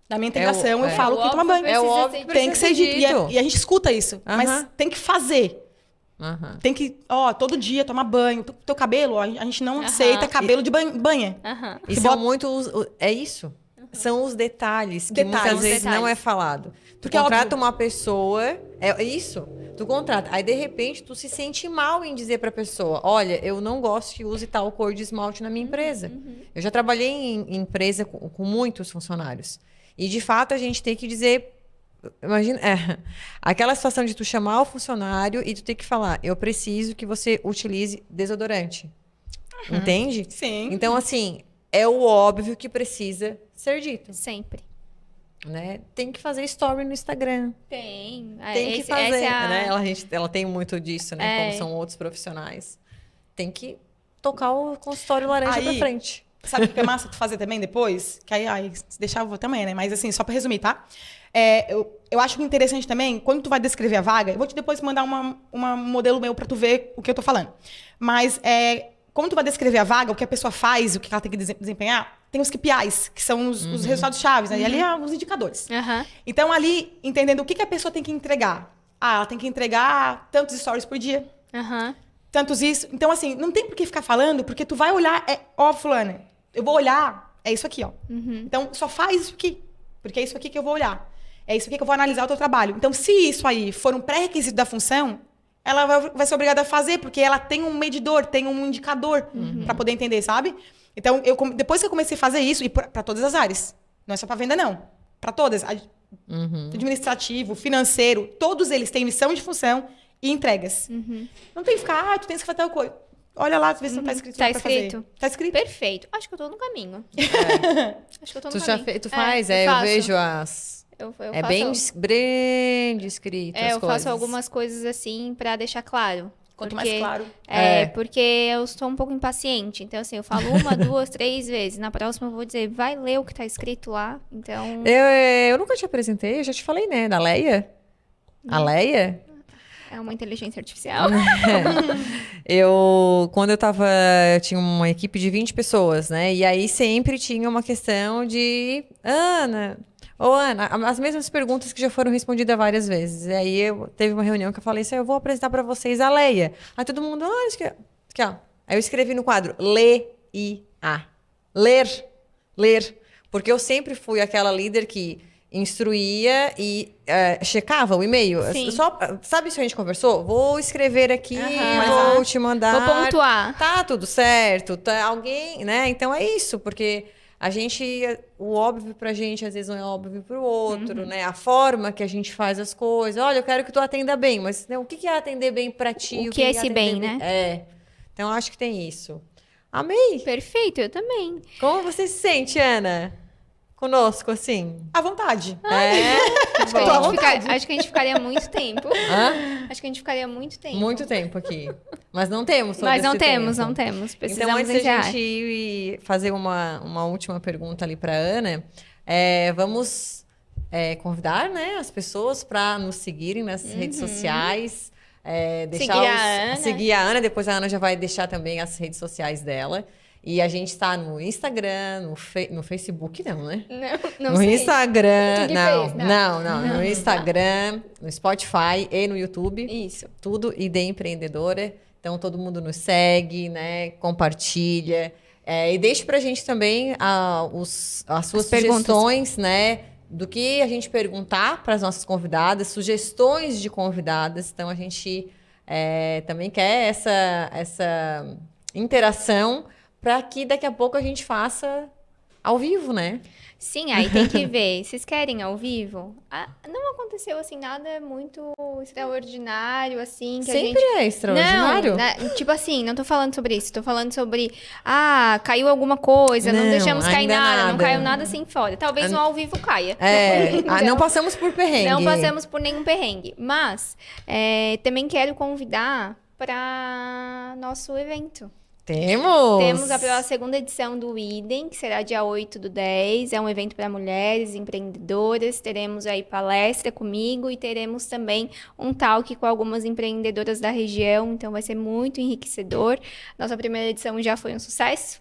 C: Na minha integração, eu falo que tem que tomar banho.
B: É óbvio que
C: tem que ser dito. E a gente escuta isso, mas tem que fazer. Tem que, todo dia tomar banho. Teu cabelo, a gente não aceita cabelo de banha.
B: E são muito... É isso. São os detalhes que muitas vezes não é falado. Tu contrata uma pessoa... É isso. Tu contrata. Aí, de repente, tu se sente mal em dizer pra pessoa, olha, eu não gosto que use tal cor de esmalte na minha empresa. Eu já trabalhei em empresa com muitos funcionários. E, de fato, a gente tem que dizer... Imagina, aquela situação de tu chamar o funcionário e tu ter que falar, eu preciso que você utilize desodorante. Entende?
C: Sim.
B: Então, assim, é o óbvio que precisa ser dito.
A: Sempre.
B: Né? Tem que fazer story no Instagram.
A: Tem
B: que fazer. Né? Ela tem muito disso, né? Como são outros profissionais. Tem que tocar o consultório laranja pra frente.
C: Sabe o que é massa tu fazer também depois? Que aí se deixar, eu vou também, né? Mas assim, só pra resumir, tá? Eu acho interessante também, quando tu vai descrever a vaga, eu vou te depois mandar um modelo meu pra tu ver o que eu tô falando. Mas, como tu vai descrever a vaga, o que a pessoa faz, o que ela tem que desempenhar, tem os KPIs, que são os resultados chaves, né? E ali os indicadores. Então, ali, entendendo o que a pessoa tem que entregar. Ela tem que entregar tantos stories por dia. Tantos isso. Então, assim, não tem por que ficar falando, porque tu vai olhar, fulana, eu vou olhar, é isso aqui, ó. Então, só faz isso aqui, porque é isso aqui que eu vou olhar. É isso aqui que eu vou analisar o teu trabalho. Então, se isso aí for um pré-requisito da função, ela vai ser obrigada a fazer, porque ela tem um medidor, tem um indicador para poder entender, sabe? Então, depois que eu comecei a fazer isso, e para todas as áreas, não é só para venda, não. Para todas. Administrativo, financeiro, todos eles têm missão de função e entregas. Não tem que ficar, tu tens que fazer tal coisa. Olha lá, tu vê se não tá escrito.
A: Tá escrito.
C: Tá escrito.
A: Perfeito. Acho que eu tô no caminho. Acho que eu tô no caminho.
B: Tu faz?
A: Eu
B: eu vejo as...
A: Eu
B: bem descrito as
A: eu faço
B: coisas.
A: algumas coisas assim pra deixar claro.
C: Quanto mais claro.
A: Porque eu sou um pouco impaciente. Então, assim, eu falo 1, 2, 3 vezes. Na próxima eu vou dizer, vai ler o que tá escrito lá. Então...
B: Eu nunca te apresentei, eu já te falei, né? Da Leia. A Leia?
A: É uma inteligência artificial.
B: Quando eu tinha uma equipe de 20 pessoas, né? E aí sempre tinha uma questão de Ana, as mesmas perguntas que já foram respondidas várias vezes. E aí teve uma reunião que eu falei assim, eu vou apresentar para vocês a Leia. Aí todo mundo, aqui, ó. Aí eu escrevi no quadro, Leia. Ler. Porque eu sempre fui aquela líder que instruía e checava o e-mail. Sabe se a gente conversou? Vou escrever aqui, vou te mandar.
A: Vou pontuar.
B: Tá tudo certo? Tá alguém, né? Então é isso, porque o óbvio pra gente às vezes não é óbvio pro outro, né? A forma que a gente faz as coisas. Olha, eu quero que tu atenda bem, mas né, o que é atender bem pra ti?
A: O que é esse bem, né?
B: Então acho que tem isso. Amei!
A: Perfeito, eu também.
B: Como você se sente, Ana? Conosco, assim?
C: À vontade.
A: Acho que a gente ficaria muito tempo. Acho que a gente ficaria muito tempo.
B: Muito tempo aqui. Mas não temos todo
A: Mas não
B: esse
A: temos,
B: tempo.
A: não temos.
B: Então,
A: Precisamos
B: antes da
A: encerrar.
B: gente fazer uma última pergunta ali para Ana, vamos convidar, né, as pessoas para nos seguirem nas redes sociais. Seguir a Ana. Depois a Ana já vai deixar também as redes sociais dela. E a gente está no Instagram, no Facebook não, né?
A: Não
B: no
A: sei.
B: Instagram,
A: Não.
B: no Instagram, no Spotify e no YouTube.
A: Isso.
B: Tudo ID Empreendedora. Então todo mundo nos segue, né? Compartilha. E deixe pra gente também as suas sugestões, né? Do que a gente perguntar para as nossas convidadas, sugestões de convidadas. Então a gente também quer essa interação para que daqui a pouco a gente faça ao vivo, né?
A: Sim, aí tem que ver. Vocês querem ao vivo? Não aconteceu, assim, nada muito extraordinário, assim, que
B: Sempre é extraordinário?
A: Não, tipo assim, não tô falando sobre isso. Tô falando sobre, caiu alguma coisa, não deixamos cair nada. Não caiu nada assim fora. Talvez um ao vivo caia.
B: Então, não passamos por perrengue.
A: Não passamos por nenhum perrengue. Mas, também quero convidar para nosso evento. Temos a segunda edição do Idem, que será dia 8/10. É um evento para mulheres empreendedoras. Teremos aí palestra comigo e teremos também um talk com algumas empreendedoras da região. Então vai ser muito enriquecedor. Nossa primeira edição já foi um sucesso.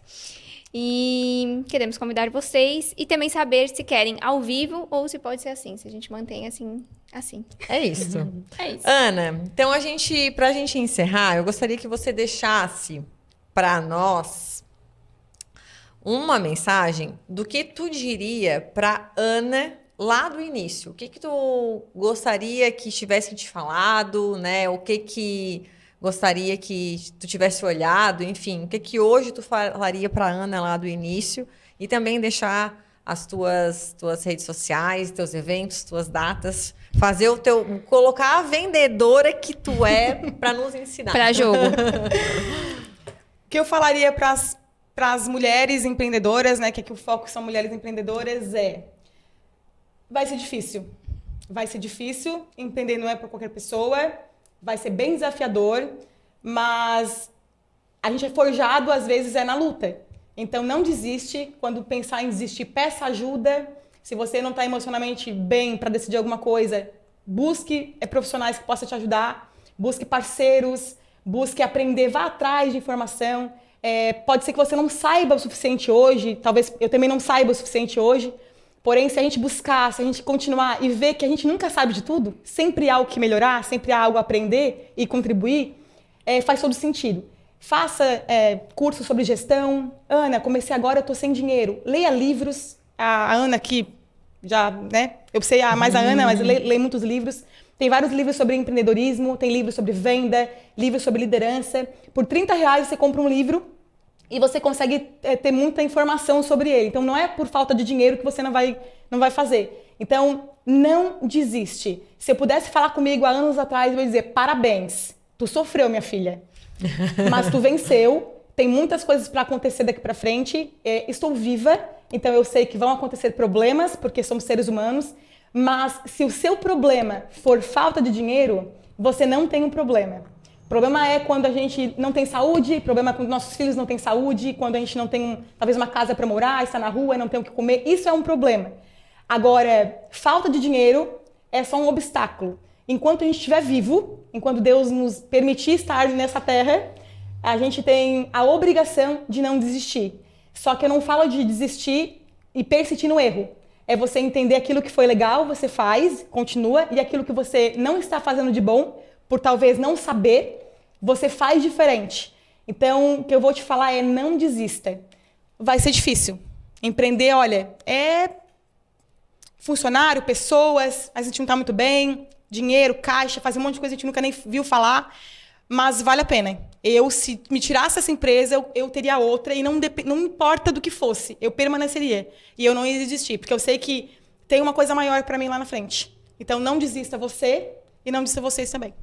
A: E queremos convidar vocês e também saber se querem ao vivo ou se pode ser assim, se a gente mantém assim.
B: É isso.
A: É isso.
B: Ana, então pra gente encerrar, eu gostaria que você deixasse para nós uma mensagem do que tu diria para Ana lá do início. O que tu gostaria que tivesse te falado, né? O que gostaria que tu tivesse olhado, enfim, o que hoje tu falaria para Ana lá do início e também deixar as tuas redes sociais, teus eventos, tuas datas, fazer colocar a vendedora que tu é para nos ensinar.
A: Para jogo.
C: O que eu falaria para as mulheres empreendedoras, né, que aqui o foco são mulheres empreendedoras, vai ser difícil. Vai ser difícil, empreender não é para qualquer pessoa, vai ser bem desafiador, mas a gente é forjado, às vezes, na luta. Então, não desiste. Quando pensar em desistir, peça ajuda. Se você não está emocionalmente bem para decidir alguma coisa, busque profissionais que possam te ajudar, busque parceiros, busque aprender, vá atrás de informação. Pode ser que você não saiba o suficiente hoje, talvez eu também não saiba o suficiente hoje, porém, se a gente buscar, se a gente continuar e ver que a gente nunca sabe de tudo, sempre há algo que melhorar, sempre há algo a aprender e contribuir, faz todo sentido. Faça cursos sobre gestão. Ana, comecei agora, eu estou sem dinheiro. Leia livros. A Ana aqui, já, né? Eu sei mais a Ana, mas leio muitos livros. Tem vários livros sobre empreendedorismo, tem livros sobre venda, livros sobre liderança. Por R$30 você compra um livro e você consegue ter muita informação sobre ele. Então, não é por falta de dinheiro que você não vai fazer. Então, não desiste. Se eu pudesse falar comigo há anos atrás, eu ia dizer, parabéns, tu sofreu, minha filha. Mas tu venceu, tem muitas coisas para acontecer daqui para frente. Estou viva, então eu sei que vão acontecer problemas, porque somos seres humanos. Mas se o seu problema for falta de dinheiro, você não tem um problema. Problema é quando a gente não tem saúde, problema é quando nossos filhos não têm saúde, quando a gente não tem, talvez, uma casa para morar, está na rua e não tem o que comer. Isso é um problema. Agora, falta de dinheiro é só um obstáculo. Enquanto a gente estiver vivo, enquanto Deus nos permitir estar nessa terra, a gente tem a obrigação de não desistir. Só que eu não falo de desistir e persistir no erro. É você entender aquilo que foi legal, você faz, continua, e aquilo que você não está fazendo de bom, por talvez não saber, você faz diferente. Então, o que eu vou te falar é não desista. Vai ser difícil. Empreender, olha, é funcionário, pessoas, a gente não está muito bem, dinheiro, caixa, fazer um monte de coisa que a gente nunca nem viu falar, mas vale a pena. Se me tirasse essa empresa, eu teria outra e não importa do que fosse, eu permaneceria. E eu não ia desistir, porque eu sei que tem uma coisa maior para mim lá na frente. Então, não desista você e não desista vocês também.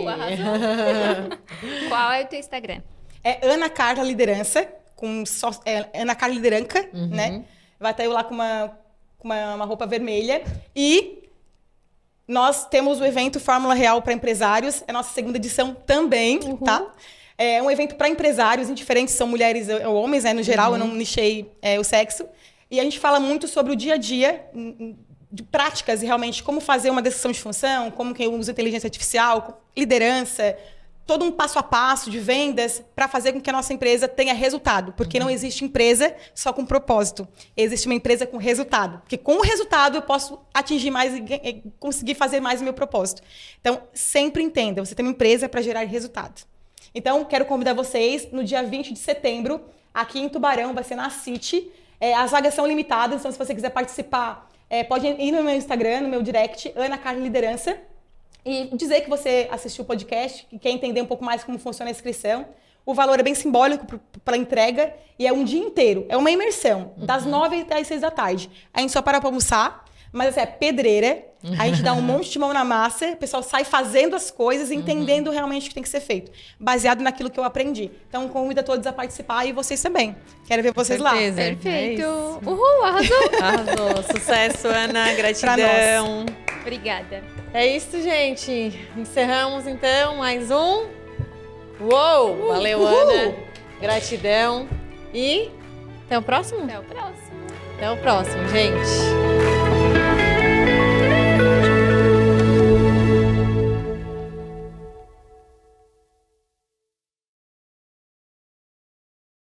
A: Arrasou. Qual é o teu Instagram?
C: É Ana Carla Liderança, Ana Carla Lideranca, né? Vai estar eu lá com uma roupa vermelha. E nós temos o evento Fórmula Real para Empresários, é a nossa segunda edição também, tá? É um evento para empresários, indiferentes se são mulheres ou homens, né? No geral, eu não nichei o sexo. E a gente fala muito sobre o dia a dia, de práticas e realmente como fazer uma descrição de função, como que eu uso inteligência artificial, liderança, todo um passo a passo de vendas para fazer com que a nossa empresa tenha resultado. Porque não existe empresa só com propósito. Existe uma empresa com resultado. Porque com o resultado eu posso atingir mais e conseguir fazer mais o meu propósito. Então, sempre entenda, você tem uma empresa para gerar resultado. Então, quero convidar vocês no dia 20 de setembro, aqui em Tubarão, vai ser na City. As vagas são limitadas, então se você quiser participar, pode ir no meu Instagram, no meu direct, Ana Carla Liderança, e dizer que você assistiu o podcast, que quer entender um pouco mais como funciona a inscrição. O valor é bem simbólico para a entrega e é um dia inteiro. É uma imersão, das 9 até as 6 da tarde. A gente só para almoçar, mas assim, é pedreira. A gente dá um monte de mão na massa, o pessoal sai fazendo as coisas, entendendo realmente o que tem que ser feito, baseado naquilo que eu aprendi. Então, convido a todos a participar e vocês também. Quero ver vocês lá.
A: Perfeito. Uhul, arrasou.
B: Arrasou. Sucesso, Ana. Gratidão.
A: Obrigada.
B: É isso, gente. Encerramos, então, mais um. Uou! Valeu, Ana. Gratidão. E até o próximo?
A: Até o próximo.
B: Até o próximo, gente.